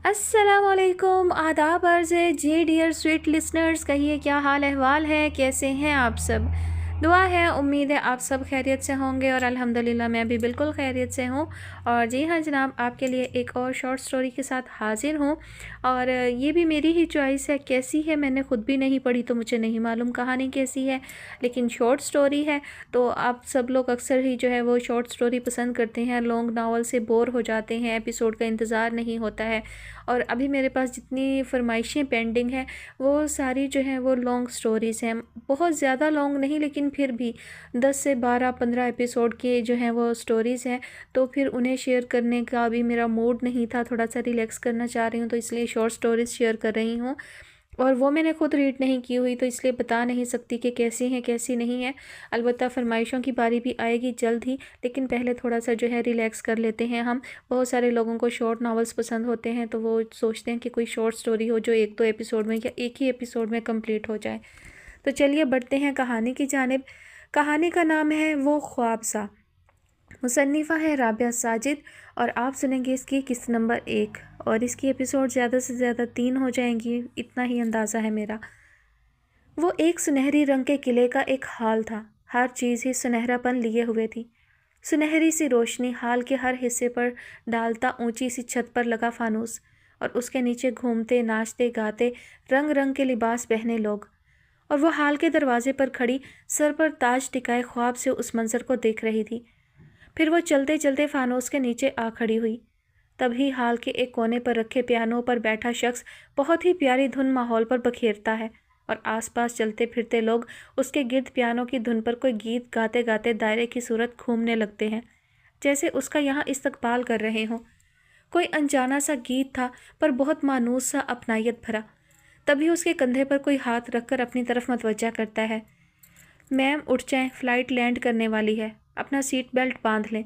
السلام علیکم، آداب عرض ہے جی ڈیئر سویٹ لسنرز، کہیے کیا حال احوال ہے، کیسے ہیں آپ سب؟ دعا ہے، امید ہے آپ سب خیریت سے ہوں گے اور الحمدللہ میں بھی بالکل خیریت سے ہوں۔ اور جی ہاں جناب، آپ کے لیے ایک اور شارٹ سٹوری کے ساتھ حاضر ہوں، اور یہ بھی میری ہی چوائس ہے۔ کیسی ہے میں نے خود بھی نہیں پڑھی تو مجھے نہیں معلوم کہانی کیسی ہے، لیکن شارٹ سٹوری ہے تو آپ سب لوگ اکثر ہی جو ہے وہ شارٹ سٹوری پسند کرتے ہیں، لانگ ناول سے بور ہو جاتے ہیں، ایپیسوڈ کا انتظار نہیں ہوتا ہے۔ اور ابھی میرے پاس جتنی فرمائشیں پینڈنگ ہیں وہ ساری جو ہیں وہ لانگ سٹوریز ہیں، بہت زیادہ لانگ نہیں لیکن پھر بھی 10 سے 12-15 ایپیسوڈ کے جو ہیں وہ سٹوریز ہیں، تو پھر انہیں شیئر کرنے کا بھی میرا موڈ نہیں تھا، تھوڑا سا ریلیکس کرنا چاہ رہی ہوں تو اس لیے شارٹ سٹوریز شیئر کر رہی ہوں، اور وہ میں نے خود ریڈ نہیں کی ہوئی تو اس لیے بتا نہیں سکتی کہ کیسی ہیں کیسی نہیں ہیں۔ البتہ فرمائشوں کی باری بھی آئے گی جلد ہی، لیکن پہلے تھوڑا سا جو ہے ریلیکس کر لیتے ہیں ہم۔ بہت سارے لوگوں کو شارٹ ناولز پسند ہوتے ہیں تو وہ سوچتے ہیں کہ کوئی شارٹ سٹوری ہو جو ایک دو ایپیسوڈ میں یا ایک ہی ایپیسوڈ میں کمپلیٹ ہو جائے۔ تو چلیے بڑھتے ہیں کہانی کی جانب۔ کہانی کا نام ہے وہ خواب سا، مصنفہ ہے رابعہ ساجد، اور آپ سنیں گے اس کی قسط نمبر 1، اور اس کی ایپیسوڈ زیادہ سے زیادہ 3 ہو جائیں گی، اتنا ہی اندازہ ہے میرا۔ وہ ایک سنہری رنگ کے قلعے کا ایک ہال تھا، ہر چیز ہی سنہرا پن لیے ہوئے تھی۔ سنہری سی روشنی، ہال کے ہر حصے پر ڈالتا اونچی سی چھت پر لگا فانوس، اور اس کے نیچے گھومتے ناچتے گاتے رنگ رنگ کے لباس پہنے لوگ، اور وہ ہال کے دروازے پر کھڑی سر پر تاج ٹکائے خواب سے اس منظر کو دیکھ رہی تھی۔ پھر وہ چلتے چلتے فانوس کے نیچے آ کھڑی ہوئی۔ تبھی ہال کے ایک کونے پر رکھے پیانو پر بیٹھا شخص بہت ہی پیاری دھن ماحول پر بکھیرتا ہے، اور آس پاس چلتے پھرتے لوگ اس کے گرد پیانو کی دھن پر کوئی گیت گاتے گاتے دائرے کی صورت گھومنے لگتے ہیں، جیسے اس کا یہاں استقبال کر رہے ہوں۔ کوئی انجانا سا گیت تھا پر بہت مانوس سا، اپنائیت بھرا۔ تبھی اس کے کندھے پر کوئی ہاتھ رکھ کر اپنی طرف متوجہ کرتا ہے۔ میم اٹھ جائیں، فلائٹ لینڈ کرنے والی ہے، اپنا سیٹ بیلٹ باندھ لیں۔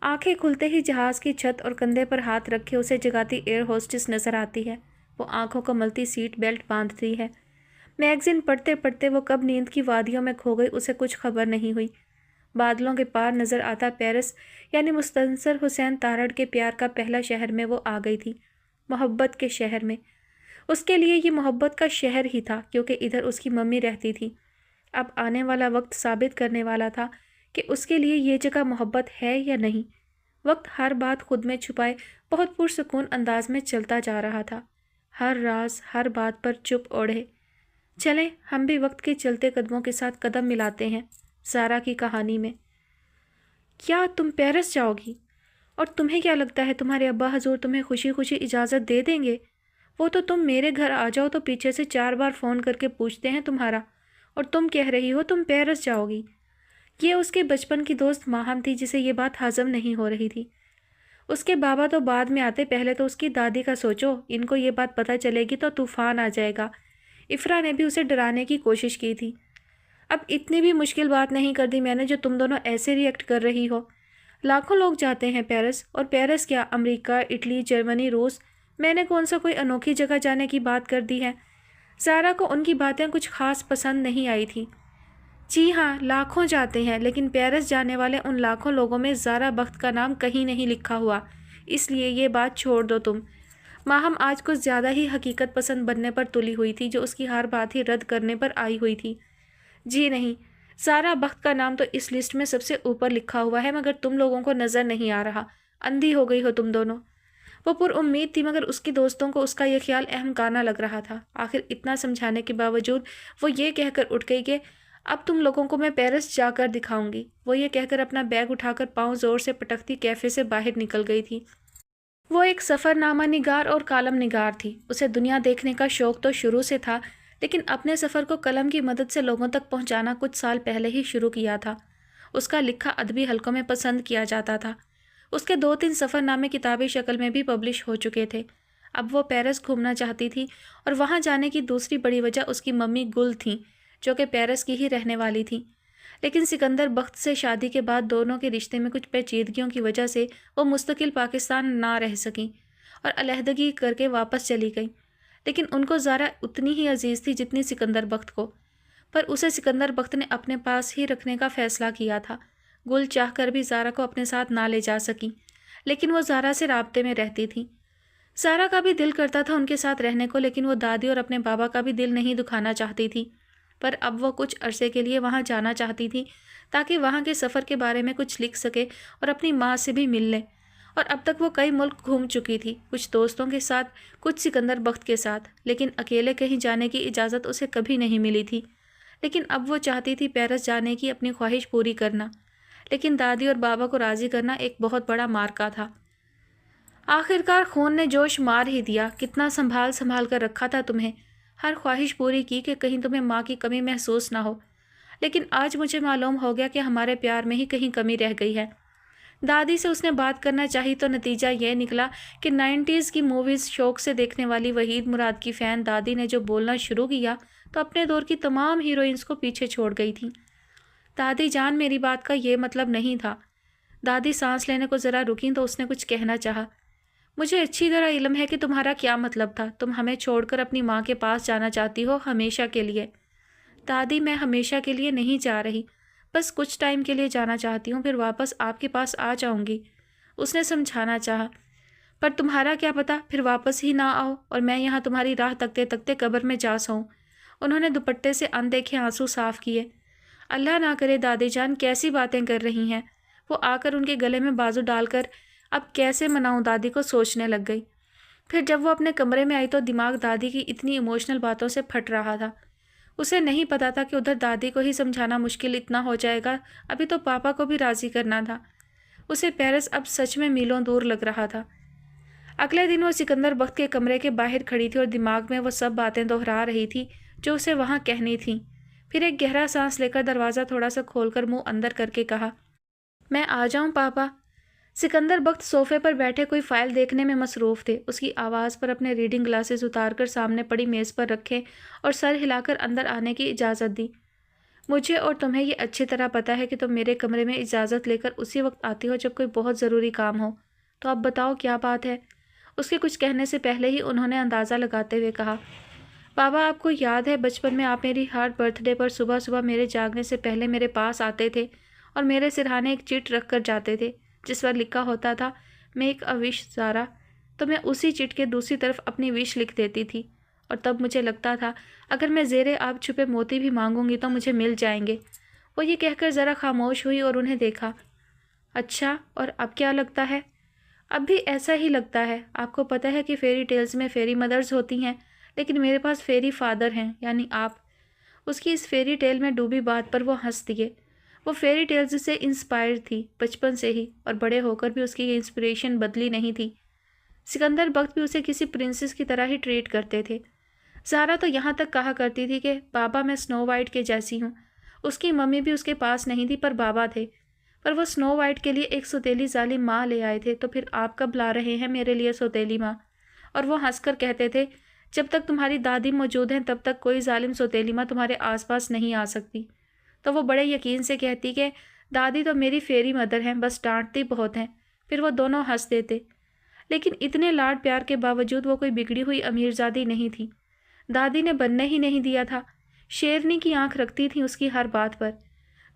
آنکھیں کھلتے ہی جہاز کی چھت اور کندھے پر ہاتھ رکھے اسے جگاتی ایئر ہوسٹس نظر آتی ہے۔ وہ آنکھوں کو ملتی سیٹ بیلٹ باندھتی ہے۔ میگزین پڑھتے پڑھتے وہ کب نیند کی وادیوں میں کھو گئی اسے کچھ خبر نہیں ہوئی۔ بادلوں کے پار نظر آتا پیرس، یعنی مستنصر حسین تارڑ کے پیار کا پہلا شہر میں وہ آ گئی تھی، محبت کے شہر میں۔ اس کے لیے یہ محبت کا شہر ہی تھا کیونکہ ادھر اس کی ممی رہتی تھی۔ اب آنے والا وقت ثابت کرنے والا تھا کہ اس کے لیے یہ جگہ محبت ہے یا نہیں۔ وقت ہر بات خود میں چھپائے بہت پرسکون انداز میں چلتا جا رہا تھا، ہر راز ہر بات پر چپ اوڑھے۔ چلیں ہم بھی وقت کے چلتے قدموں کے ساتھ قدم ملاتے ہیں زارا کی کہانی میں۔ کیا تم پیرس جاؤ گی؟ اور تمہیں کیا لگتا ہے تمہارے ابا حضور تمہیں خوشی خوشی اجازت دے دیں گے؟ وہ تو تم میرے گھر آ جاؤ تو پیچھے سے 4 بار فون کر کے پوچھتے ہیں تمہارا، اور تم کہہ رہی ہو تم پیرس جاؤ گی۔ یہ اس کے بچپن کی دوست ماہم تھی جسے یہ بات ہضم نہیں ہو رہی تھی۔ اس کے بابا تو بعد میں آتے، پہلے تو اس کی دادی کا سوچو، ان کو یہ بات پتہ چلے گی تو طوفان آ جائے گا۔ افرا نے بھی اسے ڈرانے کی کوشش کی تھی۔ اب اتنی بھی مشکل بات نہیں کر دی میں نے جو تم دونوں ایسے ری ایکٹ کر رہی ہو۔ لاکھوں لوگ جاتے ہیں پیرس، اور پیرس کیا امریکہ، اٹلی، جرمنی، روس، میں نے کون سا کوئی انوکھی جگہ جانے کی بات کر دی ہے؟ زارا کو ان کی باتیں کچھ خاص پسند نہیں آئی تھی۔ جی ہاں لاکھوں جاتے ہیں، لیکن پیرس جانے والے ان لاکھوں لوگوں میں زارا بخت کا نام کہیں نہیں لکھا ہوا، اس لیے یہ بات چھوڑ دو تم۔ ماہم آج کچھ زیادہ ہی حقیقت پسند بننے پر تلی ہوئی تھی جو اس کی ہر بات ہی رد کرنے پر آئی ہوئی تھی۔ جی نہیں، زارا بخت کا نام تو اس لسٹ میں سب سے اوپر لکھا ہوا ہے، مگر تم لوگوں کو نظر نہیں آ رہا، اندھی ہو گئی ہو تم دونوں۔ وہ پر امید تھی مگر اس کی دوستوں کو اس کا یہ خیال احمقانہ لگ رہا تھا۔ آخر اتنا سمجھانے کے باوجود وہ یہ کہہ کر اٹھ گئی کہ اب تم لوگوں کو میں پیرس جا کر دکھاؤں گی۔ وہ یہ کہہ کر اپنا بیگ اٹھا کر پاؤں زور سے پٹکتی کیفے سے باہر نکل گئی تھی۔ وہ ایک سفر نامہ نگار اور کالم نگار تھی، اسے دنیا دیکھنے کا شوق تو شروع سے تھا، لیکن اپنے سفر کو قلم کی مدد سے لوگوں تک پہنچانا کچھ سال پہلے ہی شروع کیا تھا۔ اس کا لکھا ادبی حلقوں میں پسند کیا جاتا تھا۔ اس کے 2-3 سفر نامے کتابی شکل میں بھی پبلش ہو چکے تھے۔ اب وہ پیرس گھومنا چاہتی تھی، اور وہاں جانے کی دوسری بڑی وجہ اس کی ممی گل تھیں جو کہ پیرس کی ہی رہنے والی تھیں، لیکن سکندر بخت سے شادی کے بعد دونوں کے رشتے میں کچھ پیچیدگیوں کی وجہ سے وہ مستقل پاکستان نہ رہ سکیں اور علیحدگی کر کے واپس چلی گئیں۔ لیکن ان کو زارا اتنی ہی عزیز تھی جتنی سکندر بخت کو، پر اسے سکندر بخت نے اپنے پاس ہی رکھنے کا فیصلہ کیا تھا۔ گل چاہ کر بھی زارا کو اپنے ساتھ نہ لے جا سکی، لیکن وہ زارا سے رابطے میں رہتی تھی۔ زارا کا بھی دل کرتا تھا ان کے ساتھ رہنے کو، لیکن وہ دادی اور اپنے بابا کا بھی دل نہیں دکھانا چاہتی تھی۔ پر اب وہ کچھ عرصے کے لیے وہاں جانا چاہتی تھی تاکہ وہاں کے سفر کے بارے میں کچھ لکھ سکے اور اپنی ماں سے بھی مل لے۔ اور اب تک وہ کئی ملک گھوم چکی تھی، کچھ دوستوں کے ساتھ، کچھ سکندر بخت کے ساتھ، لیکن اکیلے کہیں جانے کی اجازت اسے کبھی نہیں ملی تھی۔ لیکن اب وہ چاہتی تھی پیرس جانے کی اپنی خواہش پوری کرنا، لیکن دادی اور بابا کو راضی کرنا ایک بہت بڑا معرکہ تھا۔ آخرکار خون نے جوش مار ہی دیا۔ کتنا سنبھال سنبھال کر رکھا تھا تمہیں، ہر خواہش پوری کی کہ کہیں تمہیں ماں کی کمی محسوس نہ ہو، لیکن آج مجھے معلوم ہو گیا کہ ہمارے پیار میں ہی کہیں کمی رہ گئی ہے۔ دادی سے اس نے بات کرنا چاہی تو نتیجہ یہ نکلا کہ 90s کی موویز شوق سے دیکھنے والی وحید مراد کی فین دادی نے جو بولنا شروع کیا تو اپنے دور کی تمام ہیروئنز کو پیچھے چھوڑ گئی تھیں۔ دادی جان، میری بات کا یہ مطلب نہیں تھا۔ دادی سانس لینے کو ذرا رکیں تو اس نے کچھ کہنا چاہا۔ مجھے اچھی طرح علم ہے کہ تمہارا کیا مطلب تھا، تم ہمیں چھوڑ کر اپنی ماں کے پاس جانا چاہتی ہو ہمیشہ کے لیے۔ دادی، میں ہمیشہ کے لیے نہیں جا رہی، بس کچھ ٹائم کے لیے جانا چاہتی ہوں، پھر واپس آپ کے پاس آ جاؤں گی، اس نے سمجھانا چاہا۔ پر تمہارا کیا پتہ پھر واپس ہی نہ آؤ اور میں یہاں تمہاری راہ تکتے تکتے قبر میں جا سوں۔ انہوں نے دوپٹے سے اندیکھے آنسو صاف کیے۔ اللہ نہ کرے دادی جان، کیسی باتیں کر رہی ہیں؟ وہ آ کر ان کے گلے میں بازو ڈال کر اب کیسے مناؤں دادی کو سوچنے لگ گئی۔ پھر جب وہ اپنے کمرے میں آئی تو دماغ دادی کی اتنی ایموشنل باتوں سے پھٹ رہا تھا۔ اسے نہیں پتا تھا کہ ادھر دادی کو ہی سمجھانا مشکل اتنا ہو جائے گا، ابھی تو پاپا کو بھی راضی کرنا تھا۔ اسے پیرس اب سچ میں میلوں دور لگ رہا تھا۔ اگلے دن وہ سکندر بخت کے کمرے کے باہر کھڑی تھی اور دماغ میں وہ سب باتیں دہرا رہی تھی جو اسے وہاں کہنی تھیں۔ پھر ایک گہرا سانس لے کر دروازہ تھوڑا سا کھول کر منہ اندر کر کے کہا، میں آ جاؤں پاپا؟ سکندر بخت صوفے پر بیٹھے کوئی فائل دیکھنے میں مصروف تھے۔ اس کی آواز پر اپنے ریڈنگ گلاسز اتار کر سامنے پڑی میز پر رکھے اور سر ہلا کر اندر آنے کی اجازت دی۔ مجھے اور تمہیں یہ اچھی طرح پتہ ہے کہ تم میرے کمرے میں اجازت لے کر اسی وقت آتی ہو جب کوئی بہت ضروری کام ہو، تو اب بتاؤ کیا بات ہے؟ اس کے کچھ کہنے سے پہلے ہی انہوں نے اندازہ لگاتے ہوئے کہا، بابا آپ کو یاد ہے بچپن میں آپ میری ہر برتھ ڈے پر صبح صبح میرے جاگنے سے پہلے میرے پاس آتے تھے اور میرے سرہانے ایک چٹ رکھ کر جاتے تھے جس پر لکھا ہوتا تھا میک اے وش زارا، تو میں اسی چٹ کے دوسری طرف اپنی وش لکھ دیتی تھی اور تب مجھے لگتا تھا اگر میں زیر آب چھپے موتی بھی مانگوں گی تو مجھے مل جائیں گے۔ وہ یہ کہہ کر ذرا خاموش ہوئی اور انہیں دیکھا۔ اچھا، اور اب کیا لگتا ہے؟ اب بھی ایسا ہی لگتا ہے۔ آپ کو پتہ ہے کہ فیری ٹیلز میں فیری مدرز ہوتی ہیں، لیکن میرے پاس فیری فادر ہیں، یعنی آپ۔ اس کی اس فیری ٹیل میں ڈوبی بات پر وہ ہنس دیے۔ وہ فیری ٹیلز سے انسپائر تھی بچپن سے ہی، اور بڑے ہو کر بھی اس کی یہ انسپریشن بدلی نہیں تھی۔ سکندر بخت بھی اسے کسی پرنسس کی طرح ہی ٹریٹ کرتے تھے۔ زارا تو یہاں تک کہا کرتی تھی کہ بابا میں سنو وائٹ کے جیسی ہوں۔ اس کی ممی بھی اس کے پاس نہیں تھی پر بابا تھے، پر وہ سنو وائٹ کے لیے ایک سوتیلی ظالم ماں لے آئے تھے، تو پھر آپ کب لا رہے ہیں میرے لیے سوتیلی ماں؟ اور وہ ہنس کر کہتے تھے جب تک تمہاری دادی موجود ہیں تب تک کوئی ظالم سوتیلی ماں تمہارے آس پاس نہیں آ سکتی۔ تو وہ بڑے یقین سے کہتی کہ دادی تو میری فیری مدر ہیں، بس ڈانٹتی بہت ہیں۔ پھر وہ دونوں ہنس دیتے۔ لیکن اتنے لاڈ پیار کے باوجود وہ کوئی بگڑی ہوئی امیرزادی نہیں تھی۔ دادی نے بننے ہی نہیں دیا تھا۔ شیرنی کی آنکھ رکھتی تھی اس کی ہر بات پر۔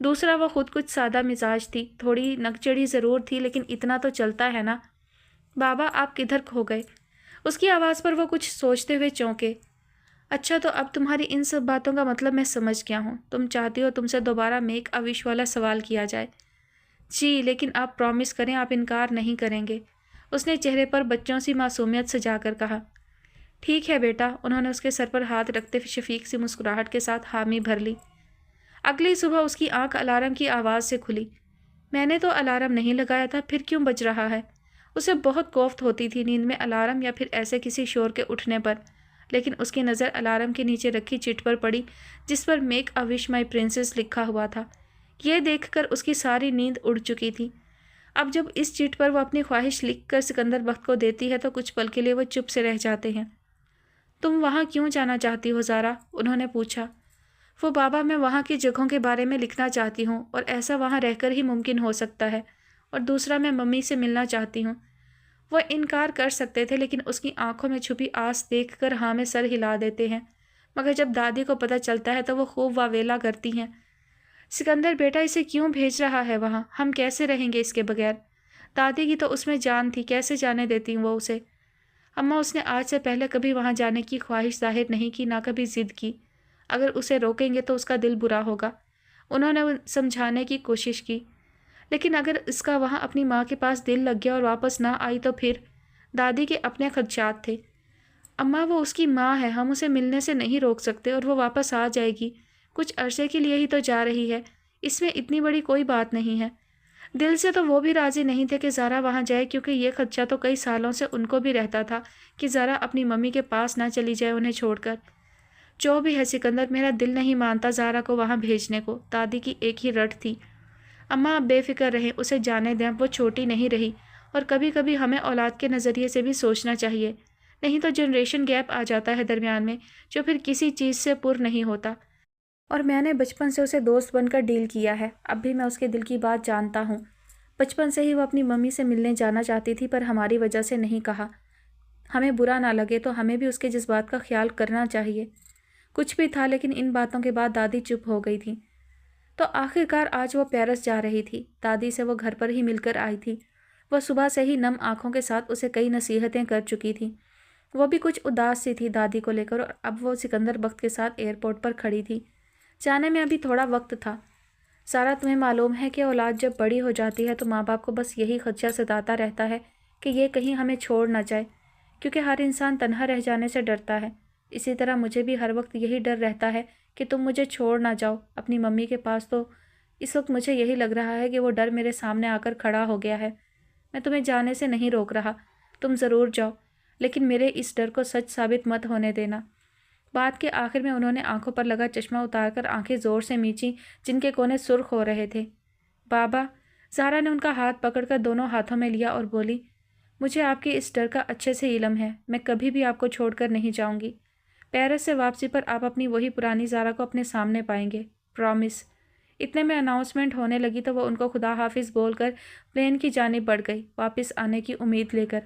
دوسرا، وہ خود کچھ سادہ مزاج تھی، تھوڑی نکچڑی ضرور تھی، لیکن اتنا تو چلتا ہے نا۔ بابا آپ کدھر کھو گئے؟ اس کی آواز پر وہ کچھ سوچتے ہوئے چونکے۔ اچھا، تو اب تمہاری ان سب باتوں کا مطلب میں سمجھ گیا ہوں۔ تم چاہتی ہو تم سے دوبارہ میک اے وش والا سوال کیا جائے؟ جی، لیکن آپ پرومس کریں آپ انکار نہیں کریں گے، اس نے چہرے پر بچوں سی معصومیت سجا کر کہا۔ ٹھیک ہے بیٹا، انہوں نے اس کے سر پر ہاتھ رکھتے ہوئے شفیق سی مسکراہٹ کے ساتھ حامی بھر لی۔ اگلی صبح اس کی آنکھ الارم کی آواز سے کھلی۔ میں نے تو الارم نہیں لگایا تھا، پھر کیوں بج رہا ہے؟ اسے بہت کوفت ہوتی تھی نیند میں الارم یا پھر ایسے کسی شور کے اٹھنے پر، لیکن اس کی نظر الارم کے نیچے رکھی چٹ پر پڑی جس پر make a wish my princess لکھا ہوا تھا۔ یہ دیکھ کر اس کی ساری نیند اڑ چکی تھی۔ اب جب اس چٹ پر وہ اپنی خواہش لکھ کر سکندر بخت کو دیتی ہے تو کچھ پل کے لیے وہ چپ سے رہ جاتے ہیں۔ تم وہاں کیوں جانا چاہتی ہو زارا؟ انہوں نے پوچھا۔ وہ بابا، میں وہاں کی جگہوں کے بارے میں لکھنا چاہتی ہوں اور ایسا وہاں رہ کر ہی ممکن ہو سکتا ہے، اور دوسرا میں ممی سے ملنا چاہتی ہوں۔ وہ انکار کر سکتے تھے لیکن اس کی آنکھوں میں چھپی آس دیکھ کر ہاں میں سر ہلا دیتے ہیں، مگر جب دادی کو پتہ چلتا ہے تو وہ خوب واویلا کرتی ہیں۔ سکندر بیٹا، اسے کیوں بھیج رہا ہے وہاں؟ ہم کیسے رہیں گے اس کے بغیر؟ دادی کی تو اس میں جان تھی، کیسے جانے دیتی وہ اسے؟ اماں اس نے آج سے پہلے کبھی وہاں جانے کی خواہش ظاہر نہیں کی، نہ کبھی ضد کی۔ اگر اسے روکیں گے تو اس کا دل برا ہوگا۔ انہوں نے سمجھانے کی کوشش کی، لیکن اگر اس کا وہاں اپنی ماں کے پاس دل لگ گیا اور واپس نہ آئی تو پھر؟ دادی کے اپنے خدشات تھے۔ اماں وہ اس کی ماں ہے، ہم اسے ملنے سے نہیں روک سکتے، اور وہ واپس آ جائے گی، کچھ عرصے کے لیے ہی تو جا رہی ہے، اس میں اتنی بڑی کوئی بات نہیں ہے۔ دل سے تو وہ بھی راضی نہیں تھے کہ زارا وہاں جائے، کیونکہ یہ خدشہ تو کئی سالوں سے ان کو بھی رہتا تھا کہ زارا اپنی ممی کے پاس نہ چلی جائے انہیں چھوڑ کر۔ جو بھی ہے سکندر، میرا دل نہیں مانتا زارا کو وہاں بھیجنے کو، دادی کی ایک ہی رٹ تھی۔ اماں آپ بے فکر رہیں، اسے جانے دیں، وہ چھوٹی نہیں رہی، اور کبھی کبھی ہمیں اولاد کے نظریے سے بھی سوچنا چاہیے، نہیں تو جنریشن گیپ آ جاتا ہے درمیان میں، جو پھر کسی چیز سے پر نہیں ہوتا۔ اور میں نے بچپن سے اسے دوست بن کر ڈیل کیا ہے، اب بھی میں اس کے دل کی بات جانتا ہوں۔ بچپن سے ہی وہ اپنی ممی سے ملنے جانا چاہتی تھی، پر ہماری وجہ سے نہیں کہا۔ ہمیں برا نہ لگے تو ہمیں بھی اس کے جذبات کا خیال کرنا چاہیے۔ کچھ بھی تھا، لیکن ان باتوں کے بعد دادی چپ ہو گئی تھی۔ تو آخر کار آج وہ پیرس جا رہی تھی، دادی سے وہ گھر پر ہی مل کر آئی تھی۔ وہ صبح سے ہی نم آنکھوں کے ساتھ اسے کئی نصیحتیں کر چکی تھی۔ وہ بھی کچھ اداس سی تھی دادی کو لے کر، اور اب وہ سکندر بخت کے ساتھ ایئرپورٹ پر کھڑی تھی۔ جانے میں ابھی تھوڑا وقت تھا۔ سارا، تمہیں معلوم ہے کہ اولاد جب بڑی ہو جاتی ہے تو ماں باپ کو بس یہی خدشہ ستاتا رہتا ہے کہ یہ کہیں ہمیں چھوڑ نہ جائے، کیونکہ ہر انسان تنہا رہ جانے سے ڈرتا ہے۔ اسی طرح مجھے بھی ہر وقت یہی ڈر رہتا ہے کہ تم مجھے چھوڑ نہ جاؤ اپنی ممی کے پاس۔ تو اس وقت مجھے یہی لگ رہا ہے کہ وہ ڈر میرے سامنے آ کر کھڑا ہو گیا ہے۔ میں تمہیں جانے سے نہیں روک رہا، تم ضرور جاؤ، لیکن میرے اس ڈر کو سچ ثابت مت ہونے دینا۔ بات کے آخر میں انہوں نے آنکھوں پر لگا چشمہ اتار کر آنکھیں زور سے میچیں، جن کے کونے سرخ ہو رہے تھے۔ بابا، زارا نے ان کا ہاتھ پکڑ کر دونوں ہاتھوں میں لیا اور بولی، مجھے آپ کے اس ڈر کا اچھے سے علم ہے، میں کبھی بھی آپ کو چھوڑ کر نہیں جاؤں گی۔ پیرس سے واپسی پر آپ اپنی وہی پرانی زارا کو اپنے سامنے پائیں گے، پرامس۔ اتنے میں اناؤنسمنٹ ہونے لگی تو وہ ان کو خدا حافظ بول کر پلین کی جانب بڑھ گئی، واپس آنے کی امید لے کر۔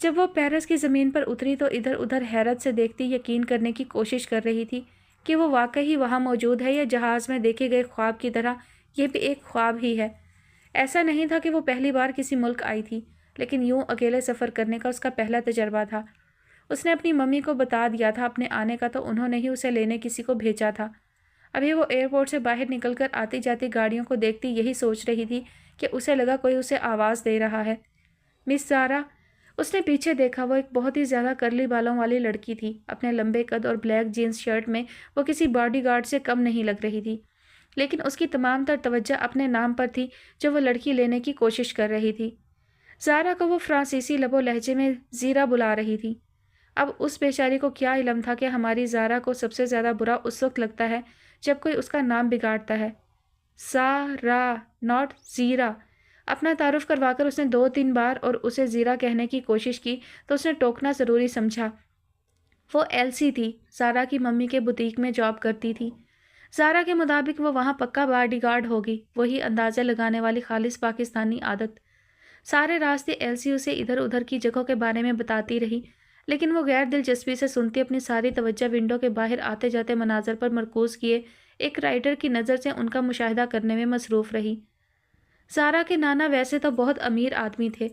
جب وہ پیرس کی زمین پر اتری تو ادھر ادھر حیرت سے دیکھتی یقین کرنے کی کوشش کر رہی تھی کہ وہ واقعی وہاں موجود ہے، یا جہاز میں دیکھے گئے خواب کی طرح یہ بھی ایک خواب ہی ہے۔ ایسا نہیں تھا کہ وہ پہلی بار کسی ملک آئی تھی، لیکن یوں اکیلے سفر کرنے کا اس کا پہلا تجربہ تھا۔ اس نے اپنی ممی کو بتا دیا تھا اپنے آنے کا، تو انہوں نے ہی اسے لینے کسی کو بھیجا تھا۔ ابھی وہ ایئرپورٹ سے باہر نکل کر آتی جاتی گاڑیوں کو دیکھتی یہی سوچ رہی تھی کہ اسے لگا کوئی اسے آواز دے رہا ہے، مس زارا۔ اس نے پیچھے دیکھا، وہ ایک بہت ہی زیادہ کرلی بالوں والی لڑکی تھی۔ اپنے لمبے قد اور بلیک جینز شرٹ میں وہ کسی باڈی گارڈ سے کم نہیں لگ رہی تھی، لیکن اس کی تمام تر توجہ اپنے نام پر تھی جو وہ لڑکی لینے کی کوشش کر رہی تھی۔ زارا کو وہ فرانسیسی لب و لہجے میں زیرا بلا رہی تھی۔ اب اس بیچاری کو کیا علم تھا کہ ہماری زارا کو سب سے زیادہ برا اس وقت لگتا ہے جب کوئی اس کا نام بگاڑتا ہے۔ زارا، ناٹ زیرا۔ اپنا تعارف کروا کر اس نے 2-3 بار اور اسے زیرا کہنے کی کوشش کی تو اس نے ٹوکنا ضروری سمجھا۔ وہ ایلسی تھی، زارا کی ممی کے بوتیک میں جاب کرتی تھی۔ زارا کے مطابق وہ وہاں پکا باڈی گارڈ ہوگی، وہی اندازے لگانے والی خالص پاکستانی عادت۔ سارے راستے ایلسی اسے ادھر ادھر کی جگہوں کے بارے میں بتاتی رہی، لیکن وہ غیر دلچسپی سے سنتی، اپنی ساری توجہ ونڈو کے باہر آتے جاتے مناظر پر مرکوز کیے ایک رائڈر کی نظر سے ان کا مشاہدہ کرنے میں مصروف رہی۔ زارا کے نانا ویسے تو بہت امیر آدمی تھے،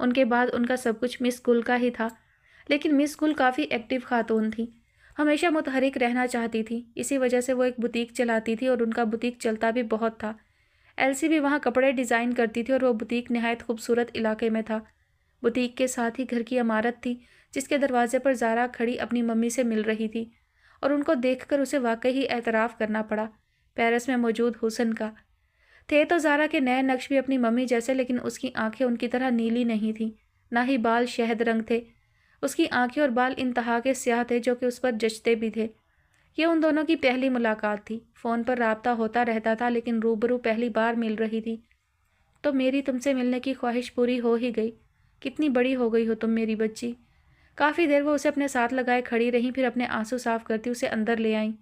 ان کے بعد ان کا سب کچھ مس گل کا ہی تھا، لیکن مس گل کافی ایکٹیو خاتون تھی، ہمیشہ متحرک رہنا چاہتی تھی۔ اسی وجہ سے وہ ایک بوتیک چلاتی تھی اور ان کا بوتیک چلتا بھی بہت تھا۔ ایلسی بھی وہاں کپڑے ڈیزائن کرتی تھی اور وہ بوتیک نہایت خوبصورت علاقے میں تھا۔ بوتیک کے ساتھ ہی گھر کی عمارت تھی جس کے دروازے پر زارا کھڑی اپنی ممی سے مل رہی تھی، اور ان کو دیکھ کر اسے واقعی اعتراف کرنا پڑا پیرس میں موجود حسن کا۔ تھے تو زارا کے نئے نقش بھی اپنی ممی جیسے، لیکن اس کی آنکھیں ان کی طرح نیلی نہیں تھیں، نہ ہی بال شہد رنگ تھے۔ اس کی آنکھیں اور بال انتہا کے سیاہ تھے، جو کہ اس پر جچتے بھی تھے۔ یہ ان دونوں کی پہلی ملاقات تھی، فون پر رابطہ ہوتا رہتا تھا، لیکن روبرو پہلی بار مل رہی تھی۔ تو میری تم سے ملنے کی خواہش پوری ہو ہی گئی، کتنی بڑی ہو گئی ہو تم میری بچی۔ کافی دیر وہ اسے اپنے ساتھ لگائے کھڑی رہیں، پھر اپنے آنسو صاف کرتی اسے اندر لے آئیں۔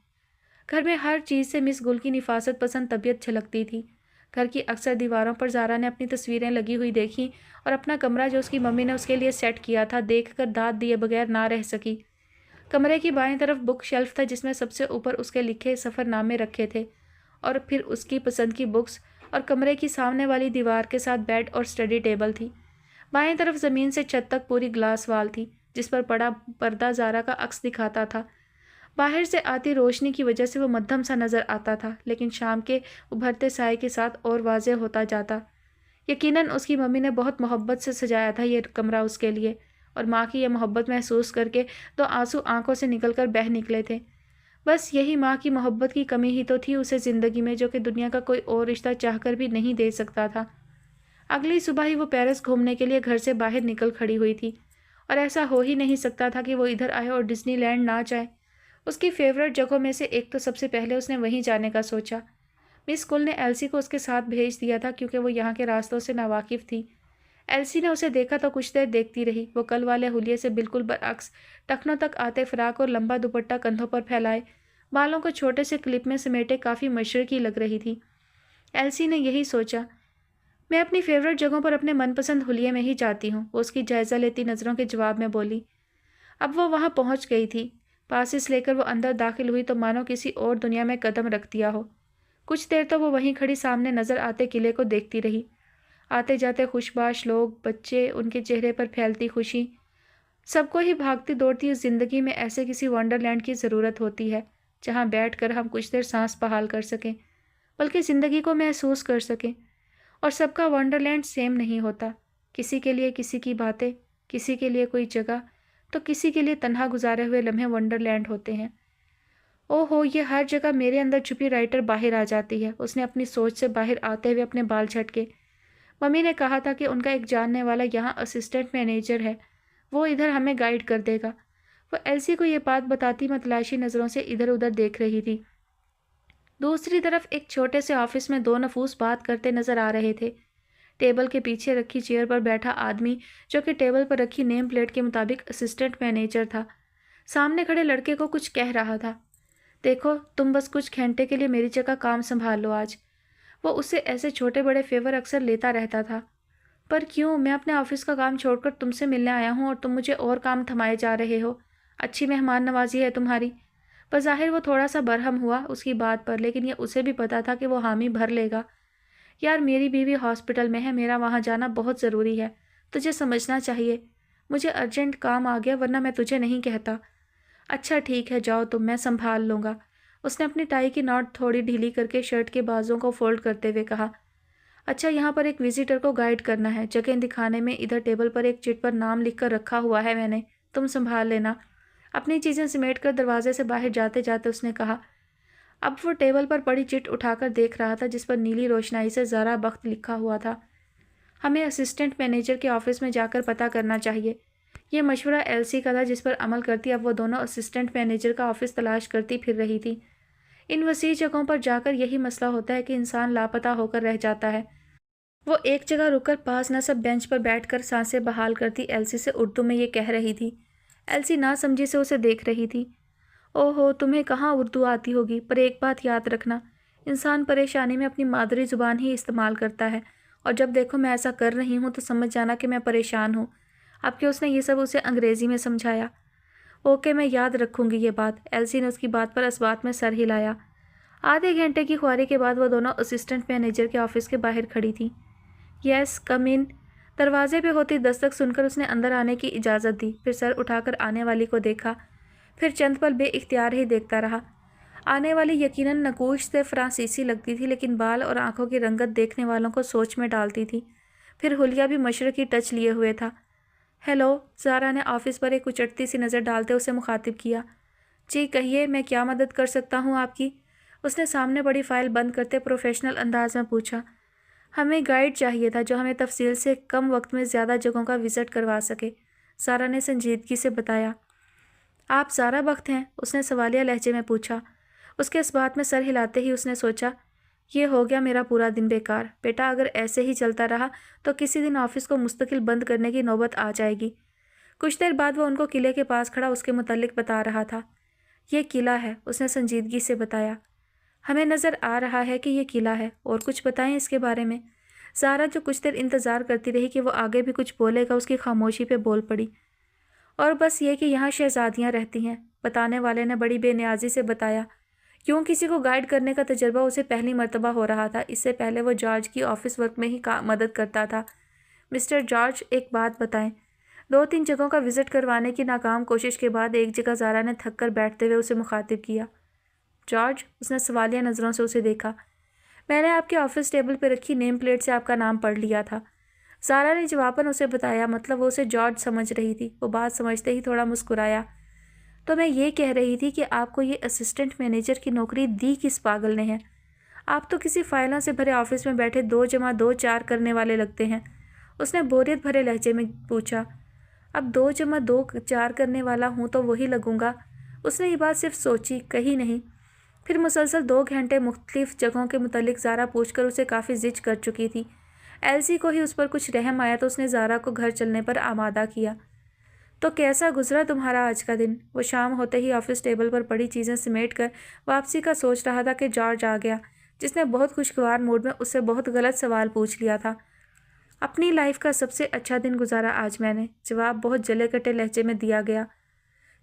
گھر میں ہر چیز سے مس گل کی نفاست پسند طبیعت چھلکتی تھی۔ گھر کی اکثر دیواروں پر زارا نے اپنی تصویریں لگی ہوئی دیکھیں، اور اپنا کمرہ جو اس کی ممی نے اس کے لیے سیٹ کیا تھا دیکھ کر داد دیے بغیر نہ رہ سکی۔ کمرے کی بائیں طرف بک شیلف تھا جس میں سب سے اوپر اس کے لکھے سفر نامے رکھے تھے، اور پھر اس کی پسند کی بکس، اور کمرے کی سامنے والی دیوار کے ساتھ بیڈ اور اسٹڈی ٹیبل تھی۔ بائیں طرف زمین سے چھت تک پوری گلاس وال تھی जिस पर पड़ा पर्दा ज़ारा का अक्स दिखाता था। बाहर से आती रोशनी की वजह से वो मध्यम सा नज़र आता था, लेकिन शाम के उभरते साए के साथ और वाज़ेह होता जाता। यकीनन उसकी मम्मी ने बहुत मोहब्बत से सजाया था ये कमरा उसके लिए, और माँ की यह मोहब्बत महसूस करके तो आंसू आंखों से निकलकर बह निकले थे। बस यही माँ की मोहब्बत की कमी ही तो थी उसे ज़िंदगी में, जो कि दुनिया का कोई और रिश्ता चाहकर भी नहीं दे सकता था। अगली सुबह ही वो पेरिस घूमने के लिए घर से बाहर निकल खड़ी हुई थी, और ऐसा हो ही नहीं सकता था कि वो इधर आए और डिज्नीलैंड ना जाए। उसकी फेवरेट जगहों में से एक तो सबसे पहले उसने वहीं जाने का सोचा। मिस कुल ने एल्सी को उसके साथ भेज दिया था क्योंकि वो यहाँ के रास्तों से नावाकिफ़ थी। एल्सी ने उसे देखा तो कुछ देर देखती रही। वो कल वाले हुलिये से बिल्कुल बरअक्स, टखनों तक आते फ्राक और लंबा दुपट्टा कंधों पर फैलाए, बालों को छोटे से क्लिप में समेटे काफ़ी मशरकी लग रही थी। एल्सी ने यही सोचा, मैं अपनी फेवरेट जगहों पर अपने मनपसंद हुलिये में ही जाती हूँ, वो उसकी जायज़ा लेती नज़रों के जवाब में बोली। अब वो वहाँ पहुँच गई थी। पासिस लेकर वो अंदर दाखिल हुई तो मानो किसी और दुनिया में कदम रख दिया हो। कुछ देर तो वो वहीं खड़ी सामने नज़र आते किले को देखती रही। आते जाते खुशबाश लोग, बच्चे, उनके चेहरे पर फैलती खुशी। सबको ही भागती दौड़ती इस ज़िंदगी में ऐसे किसी वंडरलैंड की ज़रूरत होती है जहाँ बैठकर हम कुछ देर सांस बहाल कर सकें, बल्कि ज़िंदगी को महसूस कर सकें। और सबका वंडरलैंड सेम नहीं होता। किसी के लिए किसी की बातें, किसी के लिए कोई जगह, तो किसी के लिए तन्हा गुजारे हुए लम्हे वंडरलैंड होते हैं। ओहो, ये हर जगह मेरे अंदर छुपी राइटर बाहर आ जाती है। उसने अपनी सोच से बाहर आते हुए अपने बाल झटके। मम्मी ने कहा था कि उनका एक जानने वाला यहाँ असिस्टेंट मैनेजर है, वो इधर हमें गाइड कर देगा। वो एल्सी को ये बात बताती मतलाशी नज़रों से इधर उधर देख रही थी। दूसरी तरफ एक छोटे से ऑफिस में दो नफूस बात करते नजर आ रहे थे। टेबल के पीछे रखी चेयर पर बैठा आदमी, जो कि टेबल पर रखी नेम प्लेट के मुताबिक असिस्टेंट मैनेजर था, सामने खड़े लड़के को कुछ कह रहा था। देखो, तुम बस कुछ घंटे के लिए मेरी जगह काम संभाल लो आज। वो उससे ऐसे छोटे बड़े फेवर अक्सर लेता रहता था। पर क्यों? मैं अपने ऑफिस का काम छोड़कर तुमसे मिलने आया हूँ और तुम मुझे और काम थमाए जा रहे हो। अच्छी मेहमान नवाजी है तुम्हारी। बज़ाहिर वो थोड़ा सा बरहम हुआ उसकी बात पर, लेकिन ये उसे भी पता था कि वो हामी भर लेगा। यार, मेरी बीवी हॉस्पिटल में है, मेरा वहाँ जाना बहुत ज़रूरी है, तुझे समझना चाहिए। मुझे अर्जेंट काम आ गया, वरना मैं तुझे नहीं कहता। अच्छा ठीक है, जाओ तुम, मैं संभाल लूँगा। उसने अपनी टाई की नॉट थोड़ी ढीली करके शर्ट के बाजों को फोल्ड करते हुए कहा। अच्छा, यहाँ पर एक विजिटर को गाइड करना है, जगह दिखाने में इधर टेबल पर एक चिट पर नाम लिख कर रखा हुआ है मैंने, तुम संभाल लेना। अपनी चीज़ें समेट कर दरवाजे से बाहर जाते जाते उसने कहा। अब वो टेबल पर पड़ी चिट उठाकर देख रहा था, जिस पर नीली रोशनाई से ज़ारा बख्त लिखा हुआ था। हमें असिस्टेंट मैनेजर के ऑफिस में जाकर पता करना चाहिए। ये मशवरा एल्सी का था, जिस पर अमल करती अब वो दोनों असिस्टेंट मैनेजर का ऑफिस तलाश करती फिर रही थी। इन वसी जगहों पर जाकर यही मसला होता है कि इंसान लापता होकर रह जाता है। वो एक जगह रुककर पास न सब बेंच पर बैठकर सांसें बहाल करती एल्सी से उर्दू में ये कह रही थी। एल्सी ना समझी से उसे देख रही थी। ओहो, तुम्हें कहाँ उर्दू आती होगी, पर एक बात याद रखना, इंसान परेशानी में अपनी मादरी ज़ुबान ही इस्तेमाल करता है, और जब देखो मैं ऐसा कर रही हूँ तो समझ जाना कि मैं परेशान हूँ। आपके उसने ये सब उसे अंग्रेज़ी में समझाया। ओके, मैं याद रखूँगी ये बात। एल्सी ने उसकी बात पर इस बात में सर हिलाया। आधे घंटे की ख्वारी के बाद वो दोनों असिस्टेंट मैनेजर के ऑफिस के बाहर खड़ी थी। यस, कम इन। दरवाजे पे होती दस्तक सुनकर उसने अंदर आने की इजाज़त दी, फिर सर उठाकर आने वाली को देखा, फिर चंद पल बेइख्तियार ही देखता रहा। आने वाली यकीनन नकूश से फ्रांसीसी लगती थी, लेकिन बाल और आंखों की रंगत देखने वालों को सोच में डालती थी। फिर हुलिया भी मशरकी टच लिए हुए था। हेलो, ज़ारा ने ऑफिस पर एक उचटती सी नज़र डालते उसे मुखातिब किया। जी कहिए, मैं क्या मदद कर सकता हूँ आपकी? उसने सामने बड़ी फ़ाइल बंद करते प्रोफेशनल अंदाज में पूछा। हमें गाइड चाहिए था जो हमें तफसील से कम वक्त में ज़्यादा जगहों का विज़िट करवा सके, ज़ारा ने संजीदगी से बताया। आप ज़ारा बख्त हैं? उसने सवालिया लहजे में पूछा। उसके इस बात में सर हिलाते ही उसने सोचा, ये हो गया मेरा पूरा दिन बेकार। बेटा, अगर ऐसे ही चलता रहा तो किसी दिन ऑफिस को मुस्तकिल बंद करने की नौबत आ जाएगी। कुछ देर बाद वो उनको किले के पास खड़ा उसके मुतल्लिक बता रहा था। ये किला है, उसने संजीदगी से बताया। हमें नज़र आ रहा है कि ये किला है, और कुछ बताएं इसके बारे में। ज़ारा, जो कुछ देर इंतज़ार करती रही कि वो आगे भी कुछ बोलेगा, उसकी खामोशी पे बोल पड़ी। और बस ये कि यहाँ शहज़ादियाँ रहती हैं, बताने वाले ने बड़ी बेनियाजी से बताया। क्यों किसी को गाइड करने का तजर्बा उसे पहली मर्तबा हो रहा था। इससे पहले वो जॉर्ज की ऑफिस वर्क में ही मदद करता था। मिस्टर जॉर्ज, एक बात बताएं, 2-3 जगहों का विजिट करवाने की नाकाम कोशिश के बाद एक जगह ज़ारा ने थक कर बैठते हुए उसे मुखातिब किया। जॉर्ज, उसने सवालिया नज़रों से उसे देखा। मैंने आपके ऑफिस टेबल पर रखी नेम प्लेट से आपका नाम पढ़ लिया था। ज़ारा ने जवाबन उसे बताया, मतलब वो उसे जॉर्ज समझ रही थी। वो बात समझते ही थोड़ा मुस्कुराया। तो मैं ये कह रही थी कि आपको ये असिस्टेंट मैनेजर की नौकरी दी किस पागल ने है? आप तो किसी फाइलों से भरे ऑफिस में बैठे 2 जमा 2 4 करने वाले लगते हैं। उसने बोरियत भरे लहजे में पूछा। अब 2 जमा 2 4 करने वाला हूँ तो वही लगूंगा। उसने ये बात सिर्फ सोची, कही नहीं। फिर मुसलसल 2 घंटे मुख्तलिफ जगहों के मुतालिक ज़ारा पूछकर उसे काफ़ी जिज कर चुकी थी। एलसी को ही उस पर कुछ रहम आया तो उसने ज़ारा को घर चलने पर आमादा किया। तो कैसा गुजरा तुम्हारा आज का दिन? वो शाम होते ही ऑफिस टेबल पर पड़ी चीज़ें समेट कर वापसी का सोच रहा था कि जॉर्ज आ गया, जिसने बहुत खुशगवार मूड में उससे बहुत गलत सवाल पूछ लिया था। अपनी लाइफ का सबसे अच्छा दिन गुजारा आज मैंने, जवाब बहुत जले कटे लहजे में दिया गया।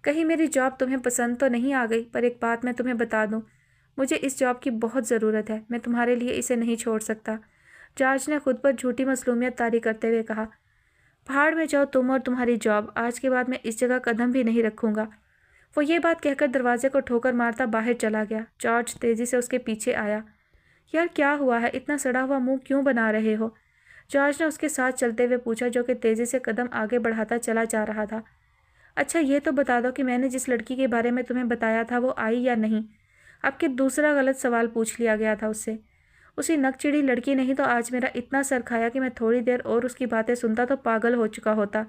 कहीं मेरी जॉब तुम्हें पसंद तो नहीं आ गई, पर एक बात मैं तुम्हें बता दूं, मुझे इस जॉब की बहुत ज़रूरत है। मैं तुम्हारे लिए इसे नहीं छोड़ सकता। जॉर्ज ने खुद पर झूठी मसलूमियत तारी करते हुए कहा। पहाड़ में जाओ तुम और तुम्हारी जॉब, आज के बाद मैं इस जगह कदम भी नहीं रखूंगा। वो ये बात कहकर दरवाजे को ठोकर मारता बाहर चला गया। जॉर्ज तेज़ी से उसके पीछे आया। यार क्या हुआ है, इतना सड़ा हुआ मुंह क्यों बना रहे हो? जॉर्ज ने उसके साथ चलते हुए पूछा, जो कि तेज़ी से कदम आगे बढ़ाता चला जा रहा था। अच्छा ये तो बता दो कि मैंने जिस लड़की के बारे में तुम्हें बताया था वो आई या नहीं? आपके दूसरा गलत सवाल पूछ लिया गया था उससे। उसी नकचिड़ी लड़की नहीं तो आज मेरा इतना सर खाया कि मैं थोड़ी देर और उसकी बातें सुनता तो पागल हो चुका होता।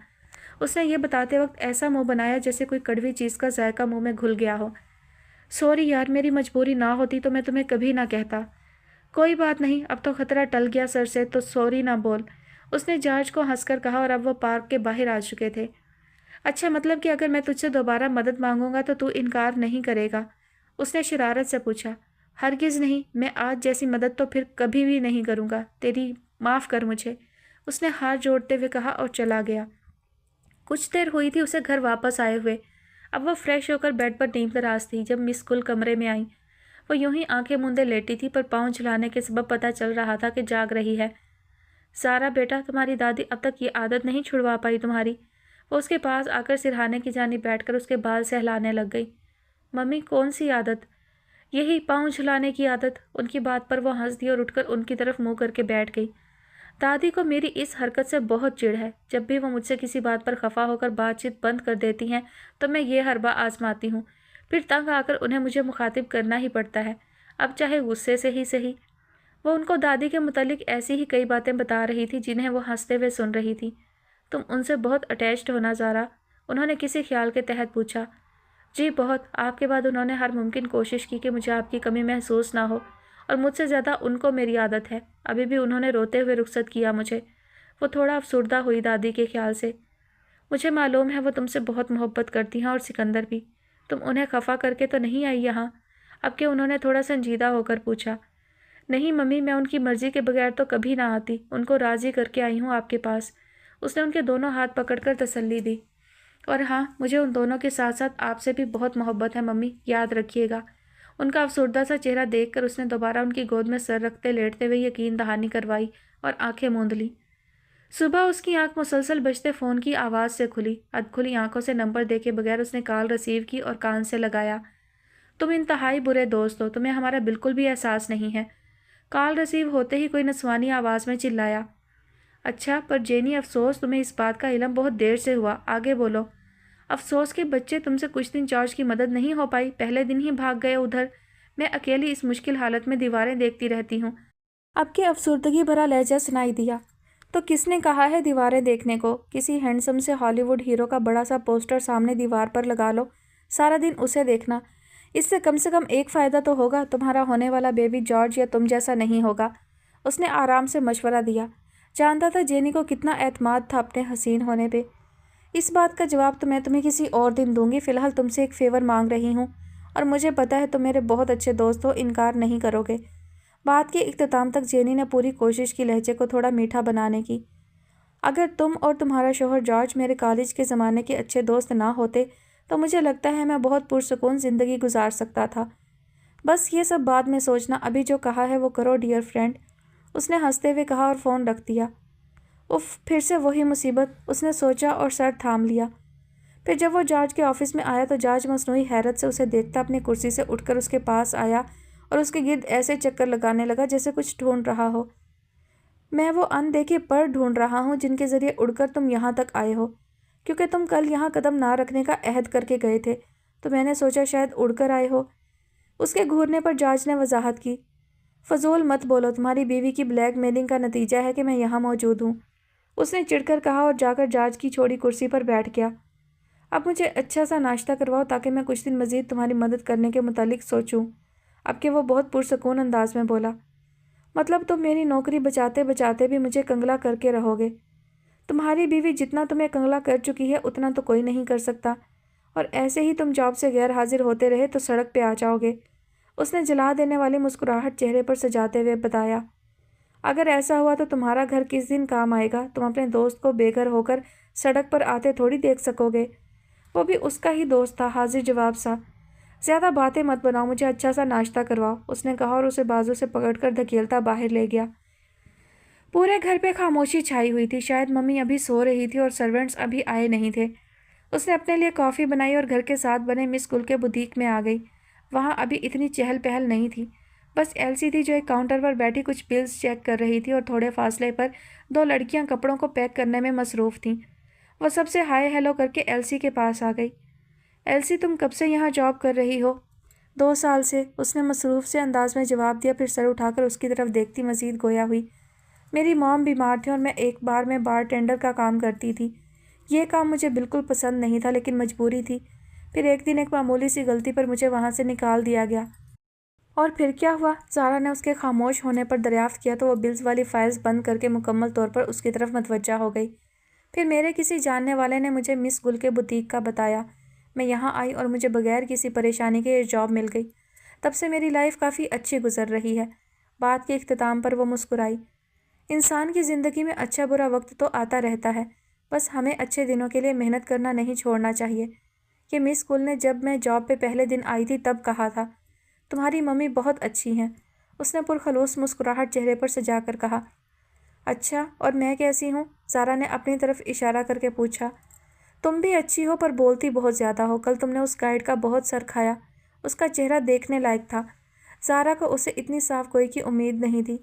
उसने ये बताते वक्त ऐसा मुंह बनाया जैसे कोई कड़वी चीज़ का जायका मुंह में घुल गया हो। सॉरी यार, मेरी मजबूरी ना होती तो मैं तुम्हें कभी ना कहता। कोई बात नहीं, अब तो खतरा टल गया सर से, तो सॉरी ना बोल, उसने जॉर्ज को हंसकर कहा। और अब वो पार्क के बाहर आ चुके थे। अच्छा, मतलब कि अगर मैं तुझसे दोबारा मदद मांगूंगा तो तू इनकार नहीं करेगा? उसने शरारत से पूछा। हरगिज़ नहीं, मैं आज जैसी मदद तो फिर कभी भी नहीं करूँगा। तेरी माफ़ कर मुझे, उसने हाथ जोड़ते हुए कहा और चला गया। कुछ देर हुई थी उसे घर वापस आए हुए। अब वह फ्रेश होकर बेड पर नींदराज थी जब मिस कुल कमरे में आई। वो यूं ही आंखें मूंदे लेटी थी, पर पाँव झुलाने के सबब पता चल रहा था कि जाग रही है। सारा बेटा, तुम्हारी दादी अब तक ये आदत नहीं छुड़वा पाई तुम्हारी। वो उसके पास आकर सिरहाने की जानी बैठकर उसके बाल सहलाने लग गई। मम्मी, कौन सी आदत? यही पाँव झुलाने की आदत। उनकी बात पर वो हंस दी और उठकर उनकी तरफ मुंह करके बैठ गई। दादी को मेरी इस हरकत से बहुत चिढ़ है। जब भी वो मुझसे किसी बात पर खफा होकर बातचीत बंद कर देती हैं तो मैं ये हरबा आजमाती हूँ, फिर तंग आकर उन्हें मुझे मुखातिब करना ही पड़ता है, अब चाहे गुस्से से ही सही। वो उनको दादी के मुतालिक ऐसी ही कई बातें बता रही थी जिन्हें वो हंसते हुए सुन रही थी। तुम उनसे बहुत अटैच्ड हो ना ज़ारा? उन्होंने किसी ख्याल के तहत पूछा। जी बहुत। आपके बाद उन्होंने हर मुमकिन कोशिश की कि मुझे आपकी कमी महसूस ना हो, और मुझसे ज़्यादा उनको मेरी आदत है। अभी भी उन्होंने रोते हुए रुखसत किया मुझे। वो थोड़ा अफसुर्दा हुई दादी के ख्याल से। मुझे मालूम है वो तुमसे बहुत मोहब्बत करती हैं, और सिकंदर भी। तुम उन्हें खफा करके तो नहीं आई यहाँ? अब के उन्होंने थोड़ा संजीदा होकर पूछा। नहीं मम्मी, मैं उनकी मर्ज़ी के बगैर तो कभी ना आती, उनको राज़ी करके आई हूँ आपके पास। उसने उनके दोनों हाथ पकड़कर तसल्ली दी। और हाँ, मुझे उन दोनों के साथ साथ आपसे भी बहुत मोहब्बत है मम्मी, याद रखिएगा। उनका अफसुर्दा सा चेहरा देखकर उसने दोबारा उनकी गोद में सर रखते लेटते हुए यकीन दहानी करवाई और आंखें मूंद ली। सुबह उसकी आंख मुसलसल बजते फ़ोन की आवाज़ से खुली। अधखुली आंखों से नंबर देखे बगैर उसने कॉल रिसीव की और कान से लगाया। तुम इंतहाई बुरे दोस्त हो, तुम्हें हमारा बिल्कुल भी एहसास नहीं है। कॉल रिसीव होते ही कोई नस्वानी आवाज़ में चिल्लाया। अच्छा, पर जेनी अफसोस, तुम्हें इस बात का इल्म बहुत देर से हुआ, आगे बोलो। अफसोस के बच्चे, तुमसे कुछ दिन जॉर्ज की मदद नहीं हो पाई, पहले दिन ही भाग गए उधर। मैं अकेली इस मुश्किल हालत में दीवारें देखती रहती हूँ। अब के अफसुर्दगी भरा लहजा सुनाई दिया। तो किसने कहा है दीवारें देखने को? किसी हैंडसम से हॉलीवुड हीरो का बड़ा सा पोस्टर सामने दीवार पर लगा लो, सारा दिन उसे देखना। इससे कम से कम एक फ़ायदा तो होगा, तुम्हारा होने वाला बेबी जॉर्ज या तुम जैसा नहीं होगा। उसने आराम से मशवरा दिया। जानता था जेनी को कितना एतमाद था अपने हसीन होने पे। इस बात का जवाब तो मैं तुम्हें किसी और दिन दूंगी। फ़िलहाल तुमसे एक फ़ेवर मांग रही हूँ, और मुझे पता है तुम मेरे बहुत अच्छे दोस्त हो, इनकार नहीं करोगे। बात के इख्तिताम तक जेनी ने पूरी कोशिश की लहजे को थोड़ा मीठा बनाने की। अगर तुम और तुम्हारा शोहर जॉर्ज मेरे कॉलेज के ज़माने के अच्छे दोस्त ना होते तो मुझे लगता है मैं बहुत पुरसुकून ज़िंदगी गुजार सकता था। बस ये सब बाद में सोचना, अभी जो कहा है वो करो डियर फ्रेंड, उसने हंसते हुए कहा और फ़ोन रख दिया। उफ, फिर से वही मुसीबत, उसने सोचा और सर थाम लिया। फिर जब वो जॉर्ज के ऑफिस में आया तो जॉर्ज मसनूई हैरत से उसे देखता अपनी कुर्सी से उठकर उसके पास आया और उसके गिर्द ऐसे चक्कर लगाने लगा जैसे कुछ ढूंढ रहा हो। मैं वो अनदेखे पर ढूंढ रहा हूँ जिनके जरिए उड़कर तुम यहाँ तक आए हो, क्योंकि तुम कल यहाँ कदम ना रखने का अहद करके गए थे, तो मैंने सोचा शायद उड़कर आए हो। उसके घूरने पर जॉर्ज ने वजाहत की, फजूल मत बोलो, तुम्हारी बीवी की ब्लैकमेलिंग का नतीजा है कि मैं यहाँ मौजूद हूँ। उसने चिढ़कर कहा और जाकर जॉर्ज की छोड़ी कुर्सी पर बैठ गया। अब मुझे अच्छा सा नाश्ता करवाओ ताकि मैं कुछ दिन मज़ीद तुम्हारी मदद करने के मुतालिक सोचूं। अब कि वो बहुत पुरसकून अंदाज में बोला, मतलब तुम मेरी नौकरी बचाते बचाते भी मुझे कंगला करके रहोगे। तुम्हारी बीवी जितना तुम्हें कंगला कर चुकी है उतना तो कोई नहीं कर सकता, और ऐसे ही तुम जॉब से गैर हाजिर होते रहे तो सड़क पे आ जाओगे। उसने जला देने वाली मुस्कुराहट चेहरे पर सजाते हुए बताया, अगर ऐसा हुआ तो तुम्हारा घर किस दिन काम आएगा? तुम अपने दोस्त को बेघर होकर सड़क पर आते थोड़ी देख सकोगे। वो भी उसका ही दोस्त था, हाजिर जवाब सा। ज़्यादा बातें मत बनाओ, मुझे अच्छा सा नाश्ता करवाओ, उसने कहा और उसे बाजू से पकड़कर धकेलता बाहर ले गया। पूरे घर पे खामोशी छाई हुई थी। शायद मम्मी अभी सो रही थी और सर्वेंट्स अभी आए नहीं थे। उसने अपने लिए कॉफ़ी बनाई और घर के साथ बने मिस गुल के बुटीक में आ गई। वहाँ अभी इतनी चहल पहल नहीं थी, बस एल्सी थी जो एक काउंटर पर बैठी कुछ बिल्स चेक कर रही थी और थोड़े फासले पर दो लड़कियां कपड़ों को पैक करने में मसरूफ़ थीं। वह सबसे हाय हेलो करके एल्सी के पास आ गई। एल्सी, तुम कब से यहाँ जॉब कर रही हो? 2 साल से, उसने मसरूफ़ से अंदाज में जवाब दिया, फिर सर उठाकर उसकी तरफ देखती मज़ीद गोया हुई। मेरी मॉम बीमार थी और मैं एक बार में बार टेंडर का काम करती थी। ये काम मुझे बिल्कुल पसंद नहीं था, लेकिन मजबूरी थी। फिर एक दिन एक मामूली सी गलती पर मुझे वहाँ से निकाल दिया गया। और फिर क्या हुआ? ज़ारा ने उसके खामोश होने पर दरियाफ्त किया तो वो बिल्स वाली फाइल्स बंद करके मुकम्मल तौर पर उसकी तरफ मतवज्जा हो गई। फिर मेरे किसी जानने वाले ने मुझे मिस गुल के बुटीक का बताया। मैं यहाँ आई और मुझे बगैर किसी परेशानी के ये जॉब मिल गई। तब से मेरी लाइफ काफ़ी अच्छी गुजर रही है। बात के इख्तिताम पर वो मुस्कुराई। इंसान की ज़िंदगी में अच्छा बुरा वक्त तो आता रहता है, बस हमें अच्छे दिनों के लिए मेहनत करना नहीं छोड़ना चाहिए। ये मिस गुल ने जब मैं जॉब पे पहले दिन आई थी तब कहा था। तुम्हारी मम्मी बहुत अच्छी हैं, उसने पुरखलूस मुस्कुराहट चेहरे पर सजाकर कहा। अच्छा, और मैं कैसी हूँ? ज़ारा ने अपनी तरफ इशारा करके पूछा। तुम भी अच्छी हो पर बोलती बहुत ज़्यादा हो। कल तुमने उस गाइड का बहुत सर खाया। उसका चेहरा देखने लायक था। ज़ारा को उससे इतनी साफ गोई की उम्मीद नहीं थी।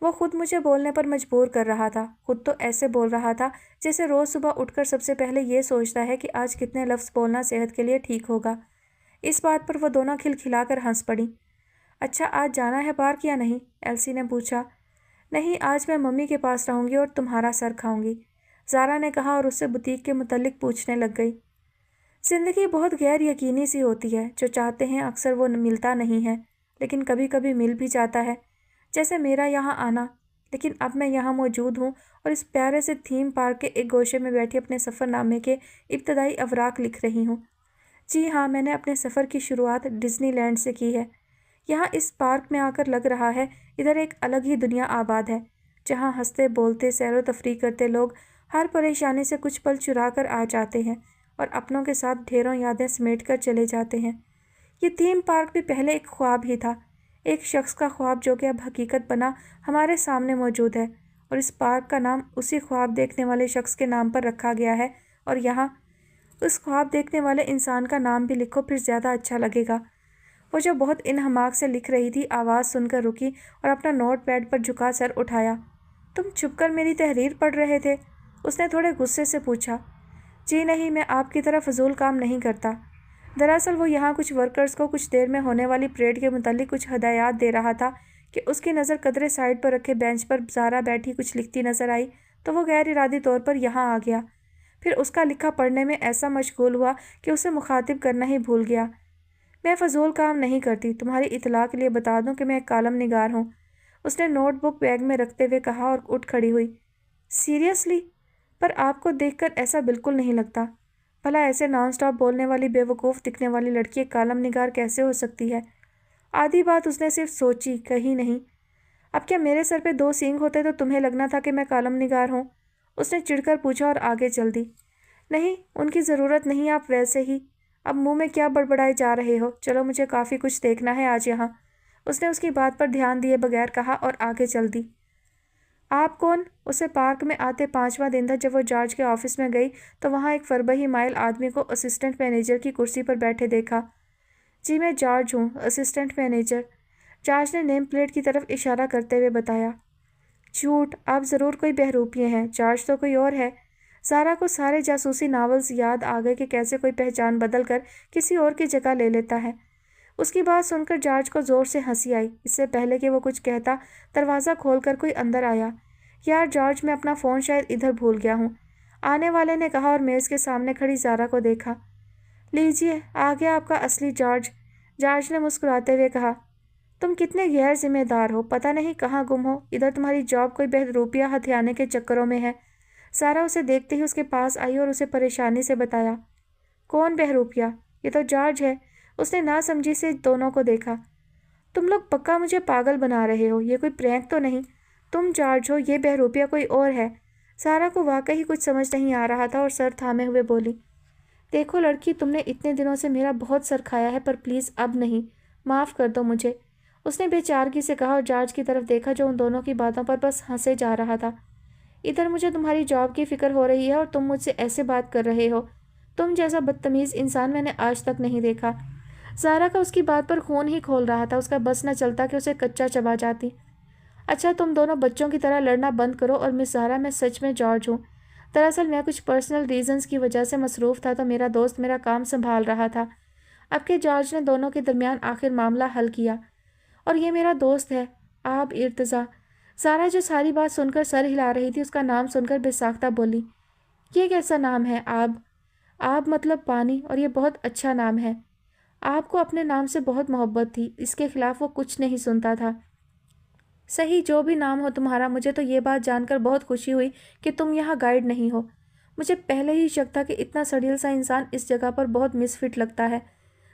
वो खुद मुझे बोलने पर मजबूर कर रहा था। खुद तो ऐसे बोल रहा था जैसे रोज़ सुबह उठकर सबसे पहले ये सोचता है कि आज कितने लफ्ज़ बोलना सेहत के लिए ठीक होगा। इस बात पर वो दोनों खिलखिलाकर हंस पड़ी। अच्छा, आज जाना है पार्क या नहीं? एल्सी ने पूछा। नहीं, आज मैं मम्मी के पास रहूँगी और तुम्हारा सर खाऊंगी, ज़ारा ने कहा और उससे बुटीक के मुतल्लिक पूछने लग गई। ज़िंदगी बहुत गैर यकीनी सी होती है। जो चाहते हैं अक्सर वो मिलता नहीं है, लेकिन कभी कभी मिल भी जाता है, जैसे मेरा यहाँ आना। लेकिन अब मैं यहाँ मौजूद हूँ और इस प्यारे से थीम पार्क के एक गोशे में बैठी अपने सफ़रनामे के इब्तदाई अवराक लिख रही हूँ। जी हाँ, मैंने अपने सफ़र की शुरुआत डिज़नीलैंड से की है। यहाँ इस पार्क में आकर लग रहा है इधर एक अलग ही दुनिया आबाद है, जहाँ हंसते बोलते सैर तफरीह करते लोग हर परेशानी से कुछ पल चुरा कर आ जाते हैं और अपनों के साथ ढेरों यादें समेट कर चले जाते हैं। ये थीम पार्क भी पहले एक ख्वाब ही था, एक शख्स का ख्वाब जो कि अब हकीकत बना हमारे सामने मौजूद है, और इस पार्क का नाम उसी ख्वाब देखने वाले शख्स के नाम पर रखा गया है। और यहाँ उस ख्वाब देखने वाले इंसान का नाम भी लिखो, फिर ज़्यादा अच्छा लगेगा। वो जो बहुत इनहमाक से लिख रही थी, आवाज़ सुनकर रुकी और अपना नोट पैड पर झुका सर उठाया। तुम छुपकर मेरी तहरीर पढ़ रहे थे? उसने थोड़े गुस्से से पूछा। जी नहीं, मैं आपकी तरह फजूल काम नहीं करता। दरअसल वो यहाँ कुछ वर्कर्स को कुछ देर में होने वाली परेड के मुतालिक कुछ हदायत दे रहा था कि उसकी नज़र कदरे साइड पर रखे बेंच पर ज़ारा बैठी कुछ लिखती नज़र आई तो वो गैर इरादी तौर पर यहाँ आ गया। फिर उसका लिखा पढ़ने में ऐसा मशगूल हुआ कि उसे मुखातिब करना ही भूल गया। मैं फ़जूल काम नहीं करती, तुम्हारी इतला के लिए बता दूं कि मैं एक कालम निगार हूँ, उसने नोटबुक बैग में रखते हुए कहा और उठ खड़ी हुई। सीरियसली? पर आपको देखकर ऐसा बिल्कुल नहीं लगता। भला ऐसे नॉन स्टॉप बोलने वाली बेवकूफ़ दिखने वाली लड़की एक कालम निगार कैसे हो सकती है? आधी बात उसने सिर्फ सोची, कही नहीं। अब क्या मेरे सर पे 2 सींग होते तो तुम्हें लगना था कि मैं कालम निगार हूँ? उसने चिढ़कर पूछा और आगे चल दी। नहीं, उनकी ज़रूरत नहीं, आप वैसे ही। अब मुंह में क्या बड़बड़ाए जा रहे हो? चलो, मुझे काफ़ी कुछ देखना है आज यहाँ, उसने उसकी बात पर ध्यान दिए बगैर कहा और आगे चल दी। आप कौन? उसे पार्क में आते 5वां दिन था जब वो जॉर्ज के ऑफिस में गई तो वहाँ एक फरबही माइल आदमी को असिस्टेंट मैनेजर की कुर्सी पर बैठे देखा। जी मैं जॉर्ज हूँ, असिस्टेंट मैनेजर, जॉर्ज ने नेम प्लेट की तरफ इशारा करते हुए बताया। झूठ, आप ज़रूर कोई बहरूपिये हैं, जॉर्ज तो कोई और है। सारा को सारे जासूसी नावल्स याद आ गए कि कैसे कोई पहचान बदल कर किसी और की जगह ले लेता है। उसकी बात सुनकर जॉर्ज को ज़ोर से हंसी आई। इससे पहले कि वो कुछ कहता, दरवाज़ा खोलकर कोई अंदर आया। यार जॉर्ज, मैं अपना फ़ोन शायद इधर भूल गया हूँ, आने वाले ने कहा और मेज़ के सामने खड़ी ज़ारा को देखा। लीजिए, आ गया आपका असली जॉर्ज, जॉर्ज ने मुस्कुराते हुए कहा। तुम कितने गैर जिम्मेदार हो, पता नहीं कहाँ गुम हो। इधर तुम्हारी जॉब कोई बहरूपिया हथियाने के चक्करों में है। सारा उसे देखते ही उसके पास आई और उसे परेशानी से बताया। कौन बहरूपिया? ये तो जॉर्ज है। उसने नासमझी से दोनों को देखा। तुम लोग पक्का मुझे पागल बना रहे हो, ये कोई प्रैंक तो नहीं? तुम जॉर्ज हो, ये बहरूपिया कोई और है। सारा को वाकई ही कुछ समझ नहीं आ रहा था और सर थामे हुए बोली। देखो लड़की, तुमने इतने दिनों से मेरा बहुत सर खाया है, पर प्लीज़ अब नहीं, माफ़ कर दो मुझे, उसने बेचारगी से कहा और जॉर्ज की तरफ देखा जो उन दोनों की बातों पर बस हंसे जा रहा था। इधर मुझे तुम्हारी जॉब की फ़िक्र हो रही है और तुम मुझसे ऐसे बात कर रहे हो। तुम जैसा बदतमीज़ इंसान मैंने आज तक नहीं देखा। ज़ारा का उसकी बात पर खून ही खोल रहा था। उसका बस न चलता कि उसे कच्चा चबा जाती। अच्छा, तुम दोनों बच्चों की तरह लड़ना बंद करो। और मिस ज़ारा, मैं सच में जॉर्ज हूँ। दरअसल मैं कुछ पर्सनल रीजंस की वजह से मसरूफ़ था तो मेरा दोस्त मेरा काम संभाल रहा था। अब के जॉर्ज ने दोनों के दरमियान आखिर मामला हल किया। और ये मेरा दोस्त है, आब इर्तज़ा। सारा जो सारी बात सुनकर सर हिला रही थी, उसका नाम सुनकर बेसाख्ता बोली। ये कैसा नाम है आब? आब मतलब पानी, और ये बहुत अच्छा नाम है। आपको अपने नाम से बहुत मोहब्बत थी, इसके खिलाफ वो कुछ नहीं सुनता था। सही, जो भी नाम हो तुम्हारा, मुझे तो ये बात जानकर बहुत खुशी हुई कि तुम यहाँ गाइड नहीं हो। मुझे पहले ही शक था कि इतना सड़ियल सा इंसान इस जगह पर बहुत मिसफिट लगता है।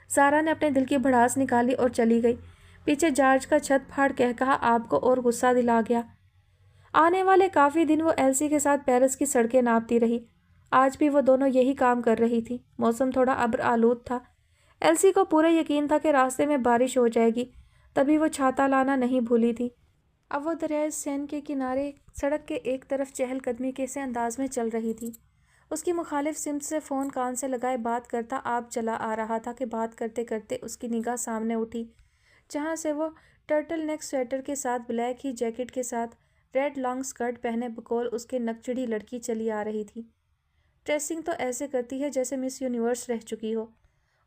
सारा ने अपने दिल की भड़ास निकाली और चली गई। पीछे जॉर्ज का छत फाड़ कह कहा आपको और गुस्सा दिला गया। आने वाले काफ़ी दिन वो एल्सी के साथ पेरिस की सड़कें नापती रही। आज भी वो दोनों यही काम कर रही थी। मौसम थोड़ा अब्र आलूद था। एल्सी को पूरा यकीन था कि रास्ते में बारिश हो जाएगी, तभी वो छाता लाना नहीं भूली थी। अब वो दरियाए सेन के किनारे सड़क के एक तरफ चहलकदमी के से अंदाज में चल रही थी। उसकी मुखालिफ सिमत से फ़ोन कान से लगाए बात करता आप चला आ रहा था कि बात करते करते उसकी निगाह सामने उठी, जहाँ से वो टर्टल नेक स्वेटर के साथ ब्लैक ही जैकेट के साथ रेड लॉन्ग स्कर्ट पहने बकौल उसके नकचढ़ी लड़की चली आ रही थी। ड्रेसिंग तो ऐसे करती है जैसे मिस यूनिवर्स रह चुकी हो,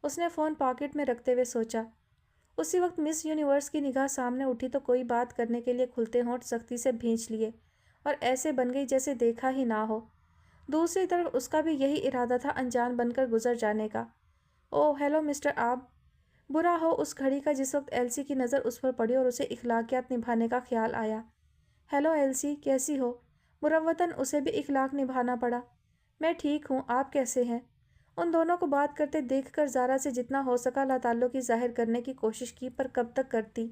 उसने फ़ोन पॉकेट में रखते हुए सोचा। उसी वक्त मिस यूनिवर्स की निगाह सामने उठी तो कोई बात करने के लिए खुलते होंठ सख्ती से भींच लिए और ऐसे बन गई जैसे देखा ही ना हो। दूसरी तरफ उसका भी यही इरादा था, अनजान बनकर गुजर जाने का। ओह हेलो मिस्टर आब। बुरा हो उस घड़ी का जिस वक्त एल्सी की नज़र उस पर पड़ी और उसे इखलाकियात निभाने का ख्याल आया। हेलो एल्सी, कैसी हो? मुरव्वतन उसे भी इखलाक निभाना पड़ा। मैं ठीक हूँ, आप कैसे हैं? उन दोनों को बात करते देखकर ज़ारा से जितना हो सका लाताल्लुकी ज़ाहिर करने की कोशिश की, पर कब तक करती।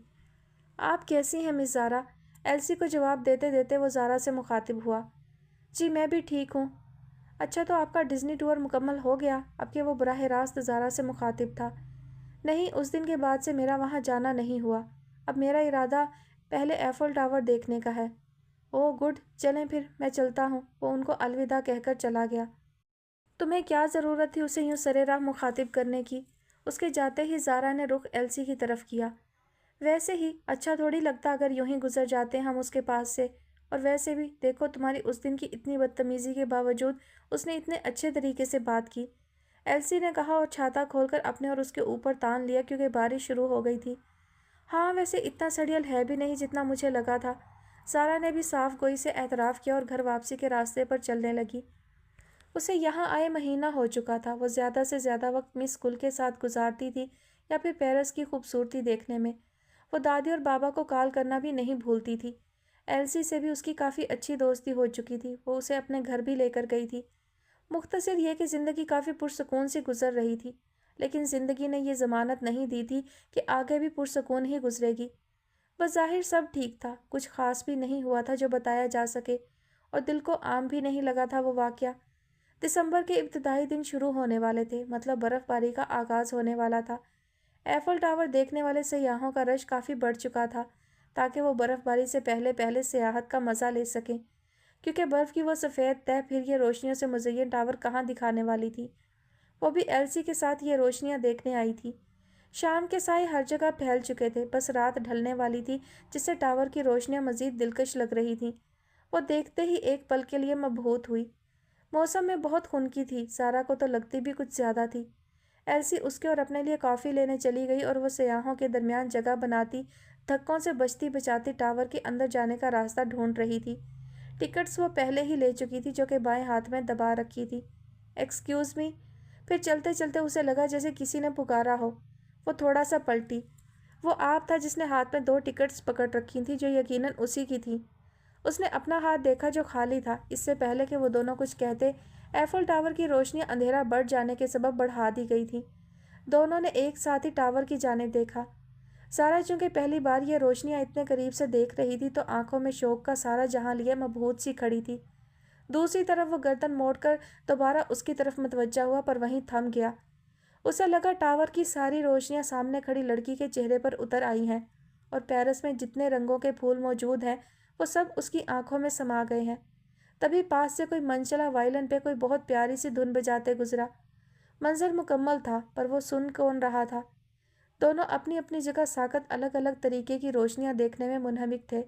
आप कैसी हैं मिस ज़ारा? एल्सी को जवाब देते देते वो ज़ारा से मुखातिब हुआ। जी मैं भी ठीक हूँ। अच्छा, तो आपका डिज़नी टूर मुकम्मल हो गया? अब कि वो बराह रास्त ज़ारा से मुखातिब था। नहीं, उस दिन के बाद से मेरा वहाँ जाना नहीं हुआ। अब मेरा इरादा पहले एफल टावर देखने का है। ओह गुड, चलें फिर, मैं चलता हूँ। वो उनको अलविदा कहकर चला गया। तुम्हें क्या ज़रूरत थी उसे यूँ सरेराह मुखातिब करने की? उसके जाते ही ज़ारा ने रुख एल्सी की तरफ किया। वैसे ही अच्छा थोड़ी लगता अगर यूं ही गुजर जाते हम उसके पास से। और वैसे भी देखो, तुम्हारी उस दिन की इतनी बदतमीज़ी के बावजूद उसने इतने अच्छे तरीके से बात की, एल्सी ने कहा और छाता खोलकर अपने और उसके ऊपर तान लिया क्योंकि बारिश शुरू हो गई थी। हाँ, वैसे इतना सड़ियल है भी नहीं जितना मुझे लगा था। सारा ने भी साफ गोई से एतराफ़ किया और घर वापसी के रास्ते पर चलने लगी। उसे यहाँ आए महीना हो चुका था। वो ज़्यादा से ज़्यादा वक्त मिस कुल के साथ गुजारती थी या फिर पेरिस की खूबसूरती देखने में। वो दादी और बाबा को कॉल करना भी नहीं भूलती थी। एल्सी से भी उसकी काफ़ी अच्छी दोस्ती हो चुकी थी। वो उसे अपने घर भी लेकर गई थी। मुख्तसर ये कि ज़िंदगी काफ़ी पुरसकून से गुजर रही थी, लेकिन ज़िंदगी ने यह ज़मानत नहीं दी थी कि आगे भी पुरसकून ही गुजरेगी। बज़ाहिर सब ठीक था, कुछ ख़ास भी नहीं हुआ था जो बताया जा सके, और दिल को आम भी नहीं लगा था वो वाक़या। दिसंबर के इब्तदाई दिन शुरू होने वाले थे, मतलब बर्फ़बारी का आगाज़ होने वाला था। एफल टावर देखने वाले सयाहों का रश काफ़ी बढ़ चुका था। تاکہ وہ برف باری سے پہلے سیاحت کا مزہ لے سکیں، کیونکہ برف کی وہ سفید تہ پھر یہ روشنیوں سے مزین ٹاور کہاں دکھانے والی تھی۔ وہ بھی ایلسی کے ساتھ یہ روشنیاں دیکھنے آئی تھی۔ شام کے سائے ہر جگہ پھیل چکے تھے، بس رات ڈھلنے والی تھی جس سے ٹاور کی روشنیاں مزید دلکش لگ رہی تھیں۔ وہ دیکھتے ہی ایک پل کے لیے مبہوت ہوئی۔ موسم میں بہت خنکی تھی، سارا کو تو لگتی بھی کچھ زیادہ تھی۔ ایلسی اس کے اور اپنے لیے کافی لینے چلی گئی اور وہ سیاحوں کے درمیان جگہ بناتی، دھکوں سے بچتی بچاتی ٹاور کے اندر جانے کا راستہ ڈھونڈ رہی تھی۔ ٹکٹس وہ پہلے ہی لے چکی تھی جو کہ بائیں ہاتھ میں دبا رکھی تھی۔ Excuse me. پھر چلتے چلتے اسے لگا جیسے کسی نے پکارا ہو۔ وہ تھوڑا سا پلٹی۔ وہ آپ تھا جس نے ہاتھ میں 2 ٹکٹس پکڑ رکھی تھیں جو یقیناً اسی کی تھیں۔ اس نے اپنا ہاتھ دیکھا جو خالی تھا۔ اس سے پہلے کہ وہ دونوں کچھ کہتے، ایفل ٹاور کی روشنیاں اندھیرا بڑھ جانے کے سبب بڑھا دی گئی تھی۔ دونوں نے ایک ساتھ ہی ٹاور کی جانب دیکھا۔ سارا چونکہ پہلی بار یہ روشنیاں اتنے قریب سے دیکھ رہی تھی تو آنکھوں میں شوق کا سارا جہاں لیے مبہوت سی کھڑی تھی۔ دوسری طرف وہ گردن موڑ کر دوبارہ اس کی طرف متوجہ ہوا پر وہیں تھم گیا۔ اسے لگا ٹاور کی ساری روشنیاں سامنے کھڑی لڑکی کے چہرے پر اتر آئی ہیں اور پیرس میں جتنے رنگوں کے پھول موجود ہیں وہ سب اس کی آنکھوں میں سما گئے ہیں۔ تبھی پاس سے کوئی منچلا وائلن پہ کوئی بہت پیاری سی دھن بجاتے گزرا۔ منظر مکمل تھا پر وہ سن کون رہا تھا؟ دونوں اپنی اپنی جگہ ساکت الگ الگ طریقے کی روشنیاں دیکھنے میں منہمک تھے۔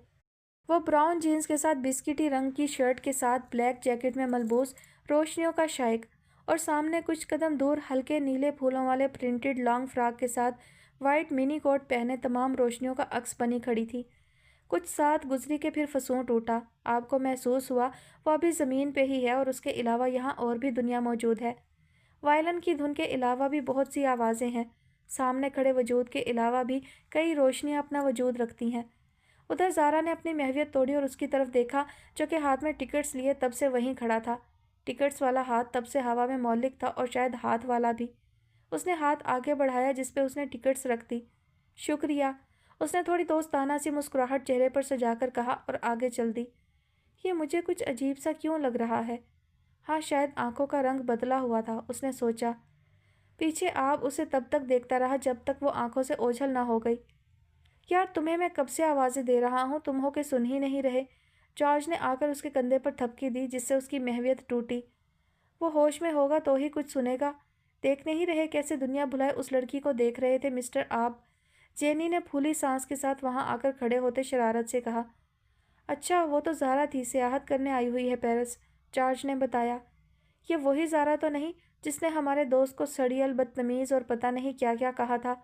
وہ براؤن جینز کے ساتھ بسکٹی رنگ کی شرٹ کے ساتھ بلیک جیکٹ میں ملبوس روشنیوں کا شائق، اور سامنے کچھ قدم دور ہلکے نیلے پھولوں والے پرنٹڈ لانگ فراک کے ساتھ وائٹ منی کوٹ پہنے تمام روشنیوں کا عکس بنی کھڑی تھی۔ کچھ ساتھ گزری کے پھر فسون ٹوٹا۔ آپ کو محسوس ہوا وہ ابھی زمین پہ ہی ہے اور اس کے علاوہ یہاں اور بھی دنیا موجود ہے۔ وائلن کی دھن کے علاوہ بھی بہت سی آوازیں ہیں۔ سامنے کھڑے وجود کے علاوہ بھی کئی روشنیاں اپنا وجود رکھتی ہیں۔ ادھر زارا نے اپنی محویت توڑی اور اس کی طرف دیکھا جو کہ ہاتھ میں ٹکٹس لیے تب سے وہیں کھڑا تھا۔ ٹکٹس والا ہاتھ تب سے ہوا میں معلق تھا اور شاید ہاتھ والا بھی۔ اس نے ہاتھ آگے بڑھایا جس پہ اس نے ٹکٹس رکھ دی۔ شکریہ، اس نے تھوڑی دوستانہ سی مسکراہٹ چہرے پر سجا کر کہا اور آگے چل دی۔ یہ مجھے کچھ عجیب سا کیوں لگ رہا ہے؟ ہاں، شاید آنکھوں کا رنگ بدلا ہوا تھا، اس نے سوچا۔ پیچھے آپ اسے تب تک دیکھتا رہا جب تک وہ آنکھوں سے اوجھل نہ ہو گئی۔ یار، تمہیں میں کب سے آوازیں دے رہا ہوں، تم ہو کہ سن ہی نہیں رہے۔ جارج نے آ کر اس کے کندھے پر تھپکی دی جس سے اس کی محویت ٹوٹی۔ وہ ہوش میں ہوگا تو ہی کچھ سنے گا۔ دیکھ نہیں رہے کیسے دنیا بھلائے اس لڑکی کو دیکھ رہے تھے مسٹر آپ؟ جینی نے پھولی سانس کے ساتھ وہاں آ کر کھڑے ہوتے شرارت سے کہا۔ اچھا، وہ تو زارا تھی، سیاحت کرنے آئی ہوئی ہے پیرس، جارج نے بتایا۔ یہ وہی زارا تو نہیں جس نے ہمارے دوست کو سڑیل، بدتمیز اور پتہ نہیں کیا کیا کہا تھا؟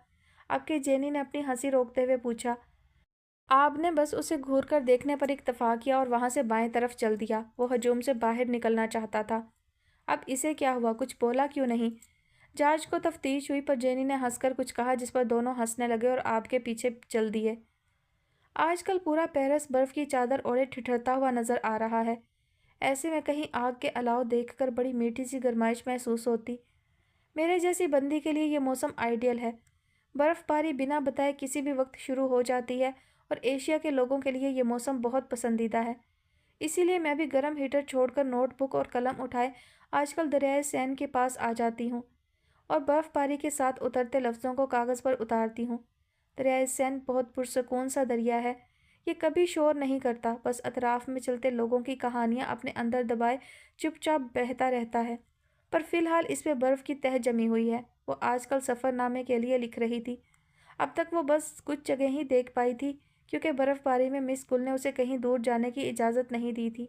اب کہ جینی نے اپنی ہنسی روکتے ہوئے پوچھا۔ آپ نے بس اسے گھور کر دیکھنے پر اکتفا کیا اور وہاں سے بائیں طرف چل دیا۔ وہ ہجوم سے باہر نکلنا چاہتا تھا۔ اب اسے کیا ہوا، کچھ بولا کیوں نہیں؟ جارج کو تفتیش ہوئی پر جینی نے ہنس کر کچھ کہا جس پر دونوں ہنسنے لگے اور آپ کے پیچھے چل دیے۔ آج کل پورا پیرس برف کی چادر اوڑھے ٹھٹھرتا ہوا نظر آ رہا ہے۔ ایسے میں کہیں آگ کے الاؤ دیکھ کر بڑی میٹھی سی گرمائش محسوس ہوتی۔ میرے جیسی بندی کے لیے یہ موسم آئیڈیل ہے۔ برف باری بنا بتائے کسی بھی وقت شروع ہو جاتی ہے اور ایشیا کے لوگوں کے لیے یہ موسم بہت پسندیدہ ہے۔ اسی لیے میں بھی گرم ہیٹر چھوڑ کر نوٹ بک اور قلم اٹھائے آج کل دریائے سین کے پاس آ جاتی ہوں اور برف باری کے ساتھ اترتے لفظوں کو کاغذ پر اتارتی ہوں۔ دریائے سین بہت پرسکون سا دریا ہے۔ یہ کبھی شور نہیں کرتا، بس اطراف میں چلتے لوگوں کی کہانیاں اپنے اندر دبائے چپ چاپ بہتا رہتا ہے۔ پر فی الحال اس پہ برف کی تہ جمی ہوئی ہے۔ وہ آج کل سفر نامے کے لیے لکھ رہی تھی۔ اب تک وہ بس کچھ جگہ ہی دیکھ پائی تھی کیونکہ برف باری میں مس گل نے اسے کہیں دور جانے کی اجازت نہیں دی تھی۔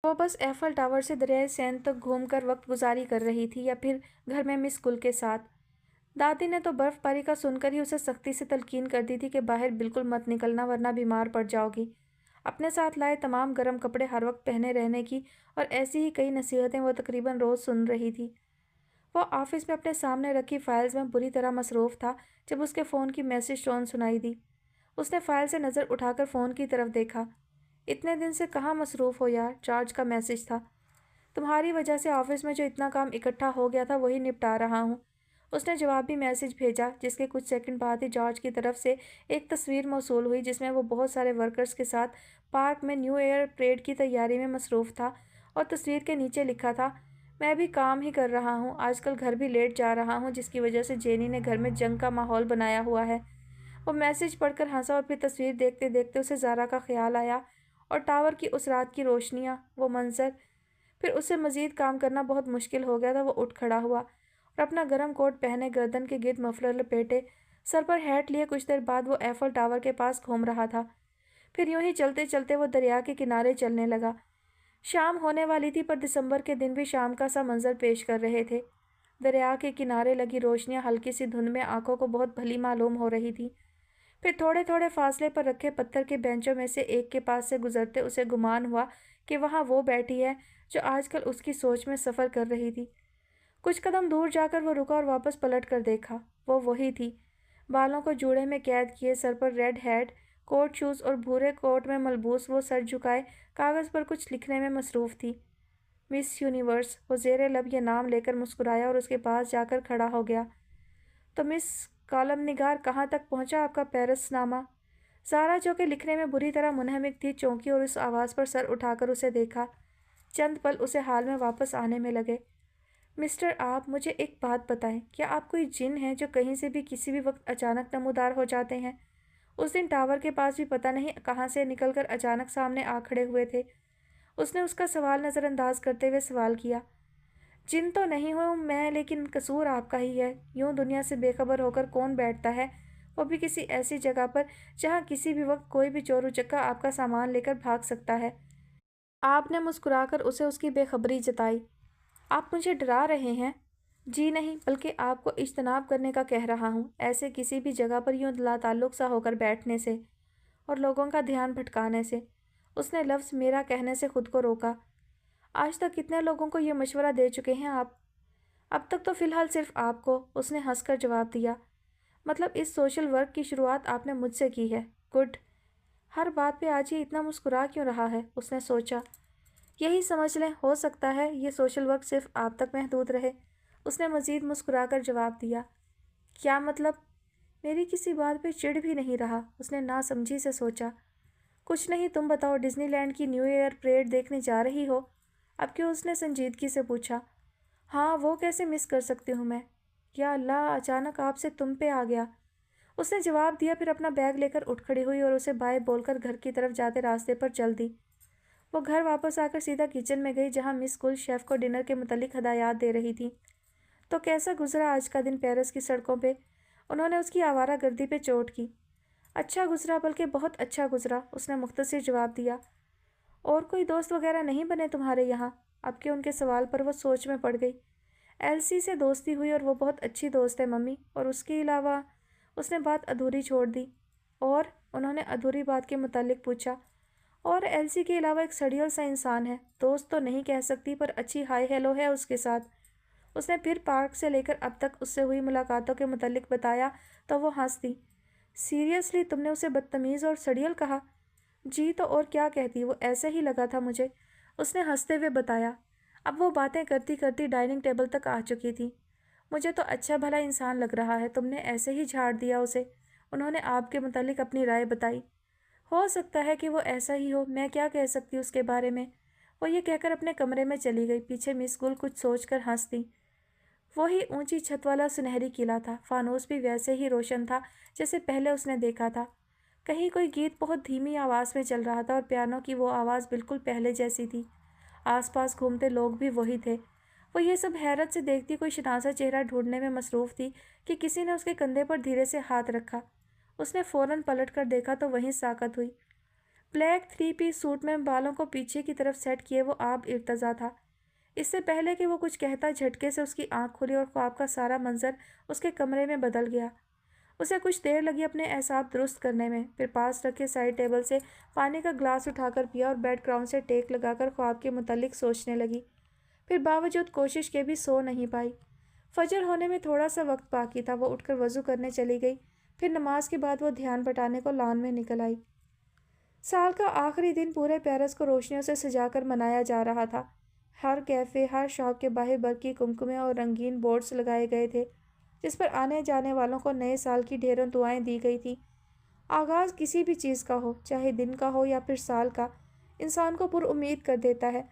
وہ بس ایفل ٹاور سے دریائے سین تک گھوم کر وقت گزاری کر رہی تھی یا پھر گھر میں مس گل کے ساتھ۔ دادی نے تو برف باری کا سن کر ہی اسے سختی سے تلقین کر دی تھی کہ باہر بالکل مت نکلنا ورنہ بیمار پڑ جاؤ گی۔ اپنے ساتھ لائے تمام گرم کپڑے ہر وقت پہنے رہنے کی اور ایسی ہی کئی نصیحتیں وہ تقریباً روز سن رہی تھی۔ وہ آفس میں اپنے سامنے رکھی فائلز میں بری طرح مصروف تھا جب اس کے فون کی میسج ٹون سنائی دی۔ اس نے فائل سے نظر اٹھا کر فون کی طرف دیکھا۔ اتنے دن سے کہاں مصروف ہو یار، جارج کا میسج تھا۔ تمہاری وجہ سے آفس میں جو اتنا کام اکٹھا ہو گیا تھا وہی نپٹا رہا ہوں۔ اس نے جوابی میسج بھیجا جس کے کچھ سیکنڈ بعد ہی جارج کی طرف سے ایک تصویر موصول ہوئی جس میں وہ بہت سارے ورکرز کے ساتھ پارک میں نیو ایئر پریڈ کی تیاری میں مصروف تھا اور تصویر کے نیچے لکھا تھا، میں بھی کام ہی کر رہا ہوں، آج کل گھر بھی لیٹ جا رہا ہوں جس کی وجہ سے جینی نے گھر میں جنگ کا ماحول بنایا ہوا ہے۔ وہ میسج پڑھ کر ہنسا اور پھر تصویر دیکھتے دیکھتے اسے زارا کا خیال آیا اور ٹاور کی اس رات کی روشنیاں، وہ منظر۔ پھر اسے مزید کام کرنا بہت مشکل ہو گیا تھا۔ وہ اٹھ کھڑا ہوا اور اپنا گرم کوٹ پہنے، گردن کے گرد مفلر لپیٹے، سر پر ہیٹ لیے کچھ دیر بعد وہ ایفل ٹاور کے پاس گھوم رہا تھا۔ پھر یوں ہی چلتے چلتے وہ دریا کے کنارے چلنے لگا۔ شام ہونے والی تھی، پر دسمبر کے دن بھی شام کا سا منظر پیش کر رہے تھے۔ دریا کے کنارے لگی روشنیاں ہلکی سی دھند میں آنکھوں کو بہت بھلی معلوم ہو رہی تھی۔ پھر تھوڑے تھوڑے فاصلے پر رکھے پتھر کے بینچوں میں سے ایک کے پاس سے گزرتے اسے گمان ہوا کہ وہاں وہ بیٹھی ہے جو آج کل اس کی سوچ میں سفر کر رہی تھی۔ کچھ قدم دور جا کر وہ رکا اور واپس پلٹ کر دیکھا۔ وہ وہی تھی، بالوں کو جوڑے میں قید کیے، سر پر ریڈ ہیٹ، کوٹ شوز اور بھورے کوٹ میں ملبوس، وہ سر جھکائے کاغذ پر کچھ لکھنے میں مصروف تھی۔ مس یونیورس، وہ زیر لب یہ نام لے کر مسکرایا اور اس کے پاس جا کر کھڑا ہو گیا۔ تو مس کالم نگار، کہاں تک پہنچا آپ کا پیرس نامہ؟ زارا، جو کہ لکھنے میں بری طرح منہمک تھی، چونکی اور اس آواز پر سر اٹھا کر اسے دیکھا۔ چند پل اسے حال میں واپس آنے میں لگے۔ مسٹر، آپ مجھے ایک بات بتائیں، کیا آپ کوئی جن ہیں جو کہیں سے بھی کسی بھی وقت اچانک نمودار ہو جاتے ہیں؟ اس دن ٹاور کے پاس بھی پتہ نہیں کہاں سے نکل کر اچانک سامنے آ کھڑے ہوئے تھے۔ اس نے اس کا سوال نظر انداز کرتے ہوئے سوال کیا۔ جن تو نہیں ہوں میں، لیکن قصور آپ کا ہی ہے۔ یوں دنیا سے بے خبر ہو کر کون بیٹھتا ہے، وہ بھی کسی ایسی جگہ پر جہاں کسی بھی وقت کوئی بھی چور اچکا آپ کا سامان لے کر بھاگ سکتا ہے؟ آپ نے مسکرا کر اسے اس کی بے خبری جتائی۔ آپ مجھے ڈرا رہے ہیں؟ جی نہیں، بلکہ آپ کو اجتناب کرنے کا کہہ رہا ہوں، ایسے کسی بھی جگہ پر یوں لا تعلق سا ہو کر بیٹھنے سے اور لوگوں کا دھیان بھٹکانے سے۔ اس نے لفظ میرا کہنے سے خود کو روکا۔ آج تک کتنے لوگوں کو یہ مشورہ دے چکے ہیں آپ؟ اب تک تو فی الحال صرف آپ کو، اس نے ہنس کر جواب دیا۔ مطلب اس سوشل ورک کی شروعات آپ نے مجھ سے کی ہے؟ گڈ۔ ہر بات پہ آج یہ اتنا مسکرا کیوں رہا ہے؟ اس نے سوچا۔ یہی سمجھ لیں، ہو سکتا ہے یہ سوشل ورک صرف آپ تک محدود رہے۔ اس نے مزید مسکرا کر جواب دیا۔ کیا مطلب؟ میری کسی بات پہ چڑ بھی نہیں رہا، اس نے ناسمجھی سے سوچا۔ کچھ نہیں، تم بتاؤ، ڈزنی لینڈ کی نیو ایئر پریڈ دیکھنے جا رہی ہو؟ اب کیوں؟ اس نے سنجیدگی سے پوچھا۔ ہاں، وہ کیسے مس کر سکتی ہوں میں؟ یا اللہ، اچانک آپ سے تم پہ آ گیا، اس نے جواب دیا، پھر اپنا بیگ لے کر اٹھ کھڑی ہوئی اور اسے بائے بول کر گھر کی طرف جاتے راستے پر چل دی۔ وہ گھر واپس آ کر سیدھا کچن میں گئی، جہاں مس گل شیف کو ڈنر کے متعلق ہدایات دے رہی تھی۔ تو کیسا گزرا آج کا دن پیرس کی سڑکوں پہ؟ انہوں نے اس کی آوارہ گردی پہ چوٹ کی۔ اچھا گزرا، بلکہ بہت اچھا گزرا، اس نے مختصر جواب دیا۔ اور کوئی دوست وغیرہ نہیں بنے تمہارے یہاں؟ اب کے ان کے سوال پر وہ سوچ میں پڑ گئی۔ ایلسی سے دوستی ہوئی اور وہ بہت اچھی دوست ہے ممی، اور اس کے علاوہ… اس نے بات ادھوری چھوڑ دی۔ اور… انہوں نے ادھوری بات کے متعلق پوچھا۔ اور ایلسی کے علاوہ ایک سڑیل سا انسان ہے، دوست تو نہیں کہہ سکتی، پر اچھی ہائی ہیلو ہے اس کے ساتھ۔ اس نے پھر پارک سے لے کر اب تک اس سے ہوئی ملاقاتوں کے متعلق بتایا تو وہ ہنس دی۔ سیریسلی، تم نے اسے بدتمیز اور سڑیل کہا؟ جی تو اور کیا کہتی، وہ ایسے ہی لگا تھا مجھے، اس نے ہنستے ہوئے بتایا۔ اب وہ باتیں کرتی کرتی ڈائننگ ٹیبل تک آ چکی تھی۔ مجھے تو اچھا بھلا انسان لگ رہا ہے، تم نے ایسے ہی جھاڑ دیا اسے۔ انہوں نے آپ کے متعلق اپنی رائے بتائی۔ ہو سکتا ہے کہ وہ ایسا ہی ہو، میں کیا کہہ سکتی اس کے بارے میں؟ وہ یہ کہہ کر اپنے کمرے میں چلی گئی۔ پیچھے مس گل کچھ سوچ کر ہنس دی۔ وہی اونچی چھت والا سنہری قلعہ تھا، فانوس بھی ویسے ہی روشن تھا جیسے پہلے اس نے دیکھا تھا۔ کہیں کوئی گیت بہت دھیمی آواز میں چل رہا تھا اور پیانو کی وہ آواز بالکل پہلے جیسی تھی۔ آس پاس گھومتے لوگ بھی وہی تھے۔ وہ یہ سب حیرت سے دیکھتی کوئی شناسا چہرہ ڈھونڈنے میں مصروف تھی کہ کسی نے اس کے کندھے پر دھیرے سے ہاتھ رکھا۔ اس نے فوراً پلٹ کر دیکھا تو وہیں ساکت ہوئی۔ بلیک 3 پیس سوٹ میں بالوں کو پیچھے کی طرف سیٹ کیے وہ آب ارتضیٰ تھا۔ اس سے پہلے کہ وہ کچھ کہتا، جھٹکے سے اس کی آنکھ کھلی اور خواب کا سارا منظر اس کے کمرے میں بدل گیا۔ اسے کچھ دیر لگی اپنے اعصاب درست کرنے میں، پھر پاس رکھے سائڈ ٹیبل سے پانی کا گلاس اٹھا کر پیا اور بیڈ گراؤنڈ سے ٹیک لگا کر خواب کے متعلق سوچنے لگی۔ پھر باوجود کوشش کے بھی سو نہیں پائی۔ فجر ہونے میں تھوڑا سا وقت باقی تھا۔ وہ اٹھ کر وضو کرنے چلی گئی، پھر نماز کے بعد وہ دھیان بٹانے کو لان میں نکل آئی۔ سال کا آخری دن پورے پیرس کو روشنیوں سے سجا کر منایا جا رہا تھا۔ ہر کیفے، ہر شاپ کے باہر برقی کمکمے اور رنگین بورڈز لگائے گئے تھے، جس پر آنے جانے والوں کو نئے سال کی ڈھیروں دعائیں دی گئی تھیں۔ آغاز کسی بھی چیز کا ہو، چاہے دن کا ہو یا پھر سال کا، انسان کو پر امید کر دیتا ہے،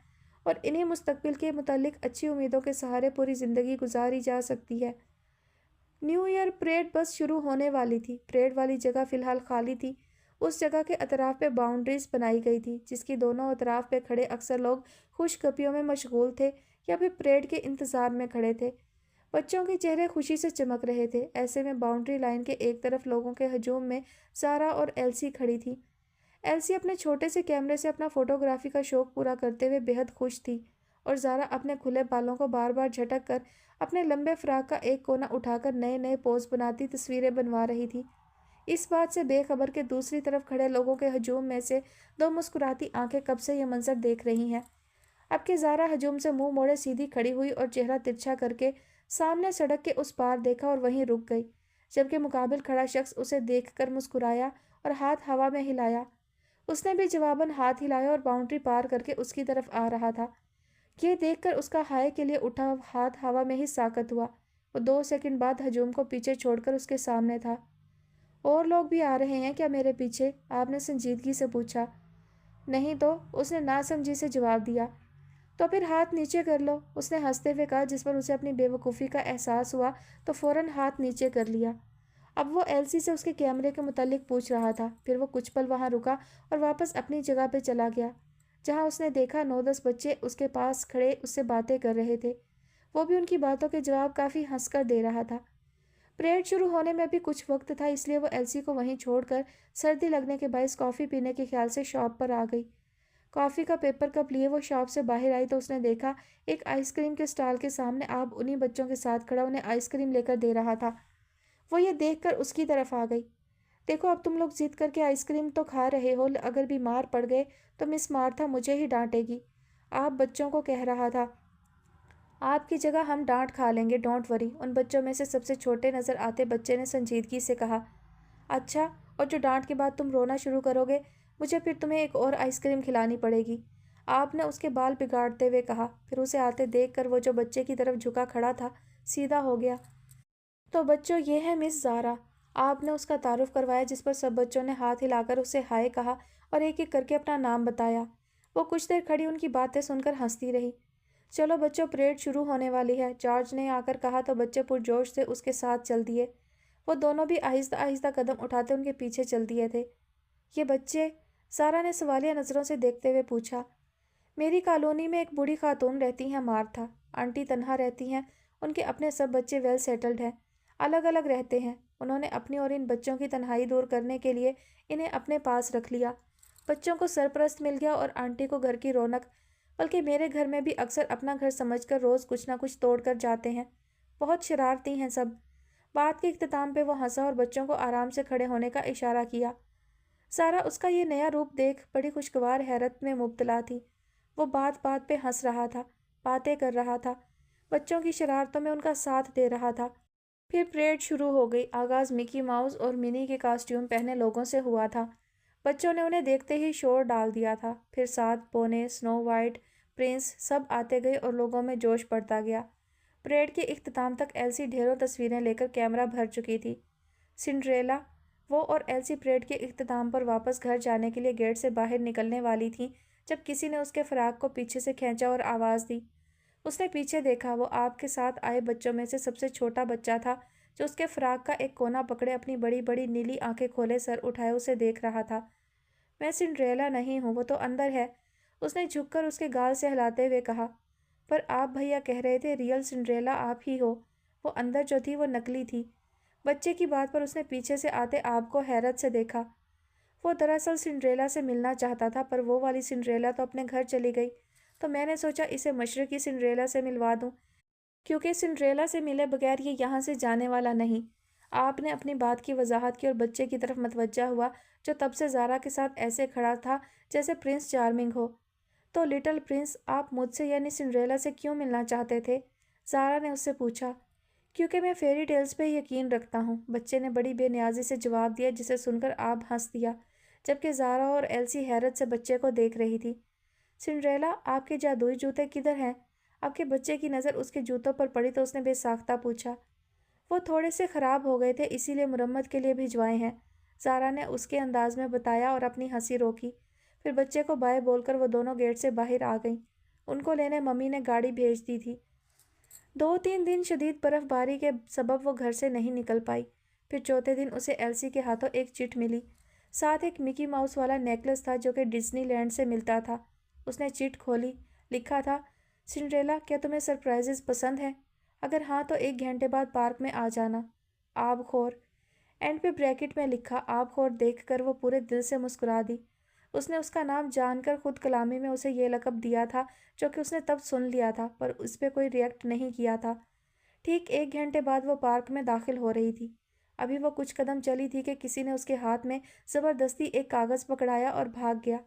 اور انہی مستقبل کے متعلق اچھی امیدوں کے سہارے پوری زندگی گزاری جا سکتی ہے۔ न्यू ईयर परेड बस शुरू होने वाली थी। परेड वाली जगह फ़िलहाल खाली थी। उस जगह के अतराफ़ पे बाउंड्रीज़ बनाई गई थी, जिसकी दोनों अतराफ़ पे खड़े अक्सर लोग खुशखबरियों में मशगूल थे या फिर परेड के इंतज़ार में खड़े थे। बच्चों के चेहरे खुशी से चमक रहे थे। ऐसे में बाउंड्री लाइन के एक तरफ लोगों के हजूम में सारा और एल्सी खड़ी थी। एल्सी अपने छोटे से कैमरे से अपना फ़ोटोग्राफी का शौक़ पूरा करते हुए बेहद खुश थी, और ज़ारा अपने खुले बालों को बार बार झटक कर अपने लंबे फ्राक का एक कोना उठाकर नए नए पोज बनाती तस्वीरें बनवा रही थी। इस बात से बेखबर के दूसरी तरफ खड़े लोगों के हजूम में से दो मुस्कुराती आंखें कब से यह मंजर देख रही हैं। अब के ज़ारा हजूम से मुंह मोड़े सीधी खड़ी हुई और चेहरा तिरछा करके सामने सड़क के उस पार देखा और वहीं रुक गई, जबकि मुकाबिल खड़ा शख्स उसे देखकर मुस्कुराया और हाथ हवा में हिलाया। उसने भी जवाबन हाथ हिलाया और बाउंड्री पार करके उसकी तरफ आ रहा था। ये देखकर उसका हाय के लिए उठा हाथ हवा में ही साकत हुआ। वो 2 सेकंड बाद हजूम को पीछे छोड़कर उसके सामने था। और लोग भी आ रहे हैं क्या मेरे पीछे? आपने संजीदगी से पूछा। नहीं तो, उसने नासमझी से जवाब दिया। तो फिर हाथ नीचे कर लो, उसने हंसते हुए कहा, जिस पर उसे अपनी बेवकूफ़ी का एहसास हुआ तो फ़ौरन हाथ नीचे कर लिया। अब वो एल्सी से उसके कैमरे के मुतालिक पूछ रहा था। फिर वो कुछ पल वहाँ रुका और वापस अपनी जगह पे चला गया, जहाँ उसने देखा 9-10 बच्चे उसके पास खड़े उससे बातें कर रहे थे। वो भी उनकी बातों के जवाब काफ़ी हंसकर दे रहा था। परेड शुरू होने में भी कुछ वक्त था, इसलिए वो एल्सी को वहीं छोड़कर सर्दी लगने के बायस कॉफ़ी पीने के ख्याल से शॉप पर आ गई। कॉफ़ी का पेपर कप लिए वो शॉप से बाहर आई तो उसने देखा एक आइसक्रीम के स्टॉल के सामने आप उन्हीं बच्चों के साथ खड़ा उन्हें आइसक्रीम लेकर दे रहा था। वो ये देखकर उसकी तरफ आ गई। देखो, अब तुम लोग जिद करके आइसक्रीम तो खा रहे हो, अगर बीमार पड़ गए तो मिस मार्था मुझे ही डांटेगी। आप बच्चों को कह रहा था। आपकी जगह हम डांट खा लेंगे, डोंट वरी, उन बच्चों में से सबसे छोटे नज़र आते बच्चे ने संजीदगी से कहा। अच्छा, और जो डांट के बाद तुम रोना शुरू करोगे, मुझे फिर तुम्हें एक और आइसक्रीम खिलानी पड़ेगी, आपने उसके बाल बिगाड़ते हुए कहा। फिर उसे आते देख कर वो जो बच्चे की तरफ झुका खड़ा था सीधा हो गया। तो बच्चों, ये है मिस ज़ारा, आपने उसका तारुफ करवाया, जिस पर सब बच्चों ने हाथ हिलाकर उसे हाय कहा और एक एक करके अपना नाम बताया। वो कुछ देर खड़ी उनकी बातें सुनकर हंसती रही। चलो बच्चों, परेड शुरू होने वाली है, जॉर्ज ने आकर कहा तो बच्चे पुरजोश से उसके साथ चल दिए। वो दोनों भी आहिस्ता आहिस्ता कदम उठाते उनके पीछे चल दिए थे। ये बच्चे? सारा ने सवालिया नज़रों से देखते हुए पूछा। मेरी कॉलोनी में एक बूढ़ी खातून रहती हैं, मार्था आंटी, तनहा रहती हैं। उनके अपने सब बच्चे वेल सेटल्ड हैं, अलग अलग रहते हैं। उन्होंने अपनी और इन बच्चों की तन्हाई दूर करने के लिए इन्हें अपने पास रख लिया। बच्चों को सरपरस्त मिल गया और आंटी को घर की रौनक। बल्कि मेरे घर में भी अक्सर अपना घर समझकर रोज़ कुछ ना कुछ तोड़ कर जाते हैं। बहुत शरारती हैं सब। बात के इख्तिताम पे वो हंसा और बच्चों को आराम से खड़े होने का इशारा किया। सारा उसका ये नया रूप देख बड़ी खुशगवार हैरत में मुब्तला थी। वो बात बात पे हंस रहा था, बातें कर रहा था, बच्चों की शरारतों में उनका साथ दे रहा था। फिर परेड शुरू हो गई। आगाज़ मिकी माउस और मिनी के कॉस्ट्यूम पहने लोगों से हुआ था। बच्चों ने उन्हें देखते ही शोर डाल दिया था। फिर 7 पौने, स्नो वाइट, प्रिंस सब आते गए और लोगों में जोश बढ़ता गया। परेड के इख्तिताम तक एल्सी ढेरों तस्वीरें लेकर कैमरा भर चुकी थी। सिंड्रेला, वो और एल्सी परेड के इख्तिताम पर वापस घर जाने के लिए गेट से बाहर निकलने वाली थी जब किसी ने उसके फ़्राक को पीछे से खींचा और आवाज़ दी। उसने पीछे देखा। वो आपके साथ आए बच्चों में से सबसे छोटा बच्चा था, जो उसके फ़्राक का एक कोना पकड़े अपनी बड़ी बड़ी नीली आंखें खोले सर उठाए उसे देख रहा था। मैं सिंड्रेला नहीं हूँ, वो तो अंदर है, उसने झुककर उसके गाल से हिलाते हुए कहा। पर आप भैया कह रहे थे रियल सिंड्रेला आप ही हो। वो अंदर जो थी वो नकली थी। बच्चे की बात पर उसने पीछे से आते आप को हैरत से देखा। वो दरअसल सिंड्रेला से मिलना चाहता था, पर वो वाली सिंड्रेला तो अपने घर चली गई, तो मैंने सोचा इसे मशरकी सिंड्रेला से मिलवा दूँ, क्योंकि सिंड्रेला से मिले बगैर ये यहाँ से जाने वाला नहीं। आपने अपनी बात की वजाहत की और बच्चे की तरफ मतवज्जा हुआ, जो तब से ज़ारा के साथ ऐसे खड़ा था जैसे प्रिंस चार्मिंग हो। तो लिटिल प्रिंस, आप मुझसे यानी सिंड्रेला से क्यों मिलना चाहते थे? ज़ारा ने उससे पूछा। क्योंकि मैं फेरी टेल्स पे यकीन रखता हूँ, बच्चे ने बड़ी बेनियाजी से जवाब दिया, जिसे सुनकर आप हंस दिया, जबकि ज़ारा और एल्सी हैरत से बच्चे को देख रही थी। सिंड्रेला, आपके जादुई जूते किधर हैं? आपके बच्चे की नज़र उसके जूतों पर पड़ी तो उसने बेसाख्ता पूछा। वो थोड़े से ख़राब हो गए थे, इसीलिए मुरम्मत के लिए भिजवाए हैं, ज़ारा ने उसके अंदाज में बताया और अपनी हंसी रोकी। फिर बच्चे को बाय बोलकर वो दोनों गेट से बाहर आ गईं। उनको लेने मम्मी ने गाड़ी भेज दी थी। 2-3 दिन शदीद बर्फबारी के सबब वो घर से नहीं निकल पाई। फिर चौथे दिन उसे एल्सी के हाथों एक चिट मिली। साथ एक मिकी माउस वाला नेकलेस था जो कि डिज्नीलैंड से मिलता था। उसने चिट खोली। लिखा था, सिंड्रेला, क्या तुम्हें सरप्राइजेस पसंद हैं? अगर हाँ तो 1 घंटे बाद पार्क में आ जाना। आबखोर। एंड पे ब्रैकेट में लिखा आबखोर देखकर वो पूरे दिल से मुस्कुरा दी। उसने उसका नाम जानकर खुद कलामी में उसे ये लक़ब दिया था जो कि उसने तब सुन लिया था, पर उस पर कोई रिएक्ट नहीं किया था। ठीक 1 घंटे बाद वो पार्क में दाखिल हो रही थी। अभी वो कुछ कदम चली थी कि किसी ने उसके हाथ में ज़बरदस्ती एक कागज़ पकड़ाया और भाग गया।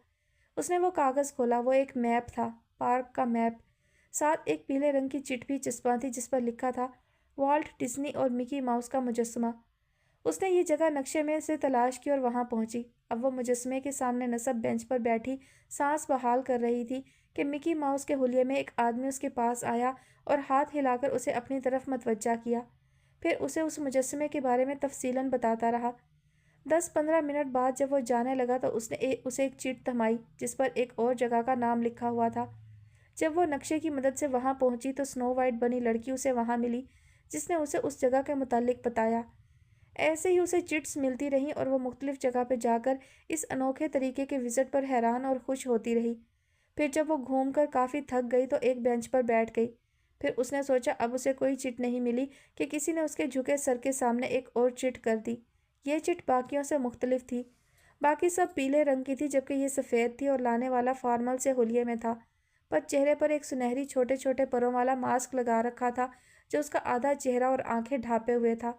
उसने वो कागज़ खोला। वो एक मैप था, पार्क का मैप। साथ एक पीले रंग की चिट भी चिपका थी जिस पर लिखा था वॉल्ट डिज्नी और मिकी माउस का मुजस्समा। उसने ये जगह नक्शे में से तलाश की और वहां पहुंची। अब वो मुजस्समे के सामने नसब बेंच पर बैठी सांस बहाल कर रही थी कि मिकी माउस के हुलिये में एक आदमी उसके पास आया और हाथ हिलाकर उसे अपनी तरफ मतवज्जा किया। फिर उसे उस मुजस्समे के बारे में तफसीलन बताता रहा। 10-15 मिनट बाद जब वो जाने लगा तो उसने उसे एक चिट थमाई जिस पर एक और जगह का नाम लिखा हुआ था। जब वो नक्शे की मदद से वहां पहुंची तो स्नो वाइट बनी लड़की उसे वहां मिली जिसने उसे उस जगह के मुतालिक बताया। ऐसे ही उसे चिट्स मिलती रहीं और वो मुख्तलिफ जगह पर जाकर इस अनोखे तरीके के विज़िट पर हैरान और खुश होती रही। फिर जब वो घूम कर काफ़ी थक गई तो एक बेंच पर बैठ गई। फिर उसने सोचा अब उसे कोई चिट नहीं मिली कि किसी ने उसके झुके सर के सामने एक और चिट कर दी। ये चिट बाकियों से मुख्तलिफ थी। बाकी सब पीले रंग की थी जबकि ये सफ़ेद थी और लाने वाला फॉर्मल से हुलिये में था, पर चेहरे पर एक सुनहरी छोटे छोटे परों वाला मास्क लगा रखा था जो उसका आधा चेहरा और आंखें ढांपे हुए था।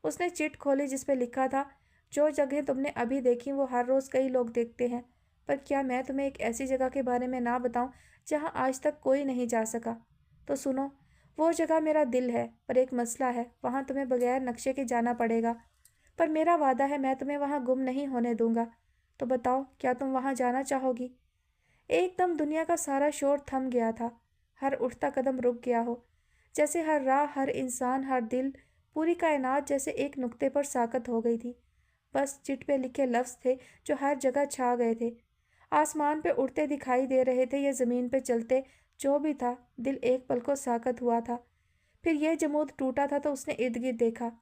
उसने चिट खोली जिस पे लिखा था, जो जगह तुमने अभी देखी वो हर रोज़ कई लोग देखते हैं, पर क्या मैं तुम्हें एक ऐसी जगह के बारे में ना बताऊं जहां आज तक कोई नहीं जा सका? तो सुनो, वो जगह मेरा दिल है, पर एक मसला है, वहां तुम्हें बगैर नक्शे के जाना पड़ेगा, पर मेरा वादा है मैं तुम्हें वहां गुम नहीं होने दूंगा। तो बताओ, क्या तुम वहां जाना चाहोगी? एकदम दुनिया का सारा शोर थम गया था। हर उठता कदम रुक गया हो, जैसे हर राह, हर इंसान, हर दिल, पूरी कायनात जैसे एक नुक्ते पर साकत हो गई थी। बस चिट पे लिखे लफ्ज़ थे जो हर जगह छा गए थे। आसमान पे उड़ते दिखाई दे रहे थे या ज़मीन पे चलते, जो भी था, दिल एक पल को साकत हुआ था। फिर यह जमूद टूटा था तो उसने इर्द गिर्द देखा।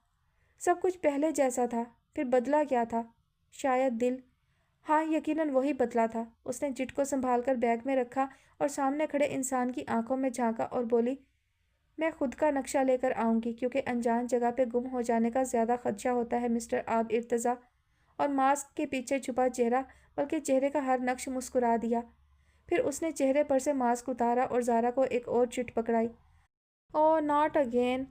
सब कुछ पहले जैसा था। फिर बदला क्या था? शायद दिल। हाँ, यकीनन वही बदला था। उसने चिट को संभाल कर बैग में रखा और सामने खड़े इंसान की आंखों में झांका और बोली, मैं खुद का नक्शा लेकर आऊँगी क्योंकि अनजान जगह पे गुम हो जाने का ज़्यादा खदशा होता है मिस्टर आब इर्तज़ा। और मास्क के पीछे छुपा चेहरा, बल्कि चेहरे का हर नक्श मुस्कुरा दिया। फिर उसने चेहरे पर से मास्क उतारा और ज़ारा को एक और चिट पकड़ाई। ओह नॉट अगेन,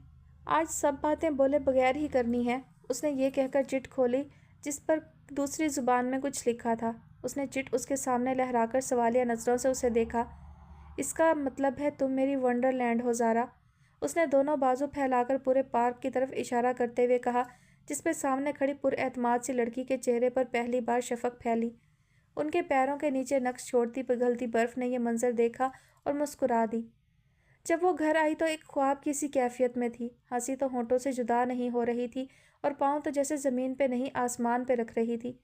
आज सब बातें बोले बगैर ही करनी है। उसने ये कहकर चिट खोली जिस पर दूसरी ज़ुबान में कुछ लिखा था। उसने चिट उसके सामने लहराकर सवालिया नज़रों से उसे देखा। इसका मतलब है तुम मेरी वंडरलैंड हो ज़ारा। उसने दोनों बाजू फैलाकर पूरे पार्क की तरफ इशारा करते हुए कहा, जिस पे सामने खड़ी पुरएतमाद सी लड़की के चेहरे पर पहली बार शफक फैली। उनके पैरों के नीचे नक्श छोड़ती पिघलती बर्फ ने यह मंजर देखा और मुस्कुरा दी। जब वो घर आई तो एक ख्वाब की सी कैफियत में थी। हंसी तो होंठों से जुदा नहीं हो रही थी और पाँव तो जैसे ज़मीन पे नहीं आसमान पे रख रही थी।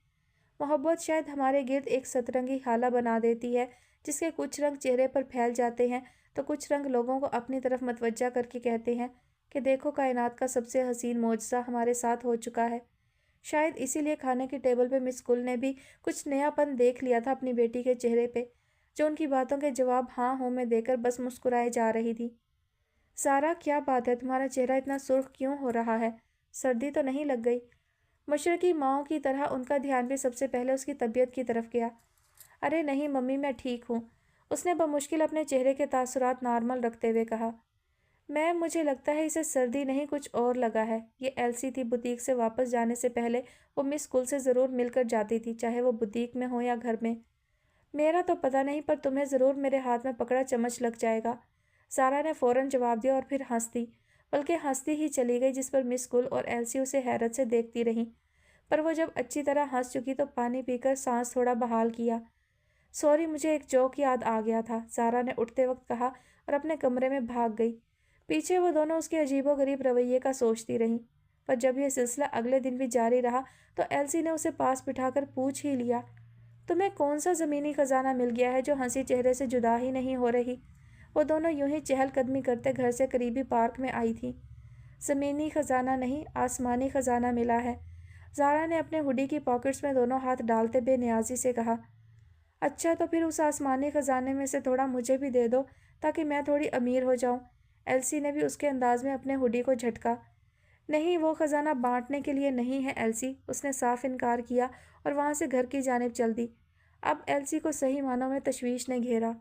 मोहब्बत शायद हमारे गिर्द एक सतरंगी हाला बना देती है जिसके कुछ रंग चेहरे पर फैल जाते हैं तो कुछ रंग लोगों को अपनी तरफ मतवज्जा करके कहते हैं कि देखो, कायनात का सबसे हसीन मौजज़ा हमारे साथ हो चुका है। शायद इसीलिए खाने की टेबल पे मिस कुल ने भी कुछ नयापन देख लिया था अपनी बेटी के चेहरे पे, जो उनकी बातों के जवाब हाँ हों में देकर बस मुस्कुराए जा रही थी। सारा, क्या बात है, तुम्हारा चेहरा इतना सुर्ख क्यों हो रहा है? सर्दी तो नहीं लग गई? मशरकी माओं की तरह उनका ध्यान भी सबसे पहले उसकी तबीयत की तरफ गया। अरे नहीं मम्मी, मैं ठीक हूँ, उसने बमुश्किल अपने चेहरे के तासुरात नॉर्मल रखते हुए कहा। मुझे लगता है इसे सर्दी नहीं कुछ और लगा है। ये एल्सी थी। बुटीक से वापस जाने से पहले वो मिस कुल से ज़रूर मिलकर जाती थी, चाहे वो बुटीक में हो या घर में। मेरा तो पता नहीं, पर तुम्हें ज़रूर मेरे हाथ में पकड़ा चम्मच लग जाएगा। सारा ने फ़ौरन जवाब दिया और फिर हंस दी, बल्कि हंसती ही चली गई, जिस पर मिस कुल और एल्सी उसे हैरत से देखती रहीं। पर वो जब अच्छी तरह हंस चुकी तो पानी पीकर सांस थोड़ा बहाल किया। सॉरी, मुझे एक जोक याद आ गया था, सारा ने उठते वक्त कहा और अपने कमरे में भाग गई। पीछे वो दोनों उसके अजीबोगरीब रवैये का सोचती रहीं। पर जब यह सिलसिला अगले दिन भी जारी रहा तो एल्सी ने उसे पास बिठाकर पूछ ही लिया, तुम्हें कौन सा ज़मीनी ख़जाना मिल गया है जो हंसी चेहरे से जुदा ही नहीं हो रही? وہ دونوں یوں ہی چہل قدمی کرتے گھر سے قریبی پارک میں آئی تھیں۔ زمینی خزانہ نہیں، آسمانی خزانہ ملا ہے، زارا نے اپنے ہوڈی کی پاکٹس میں دونوں ہاتھ ڈالتے بے نیازی سے کہا۔ اچھا تو پھر اس آسمانی خزانے میں سے تھوڑا مجھے بھی دے دو تاکہ میں تھوڑی امیر ہو جاؤں۔ ایلسی نے بھی اس کے انداز میں اپنے ہوڈی کو جھٹکا۔ نہیں، وہ خزانہ بانٹنے کے لیے نہیں ہے ایلسی، اس نے صاف انکار کیا اور وہاں سے گھر کی جانب چل دی۔ اب ایلسی کو صحیح معنوں میں تشویش نے گھیرا۔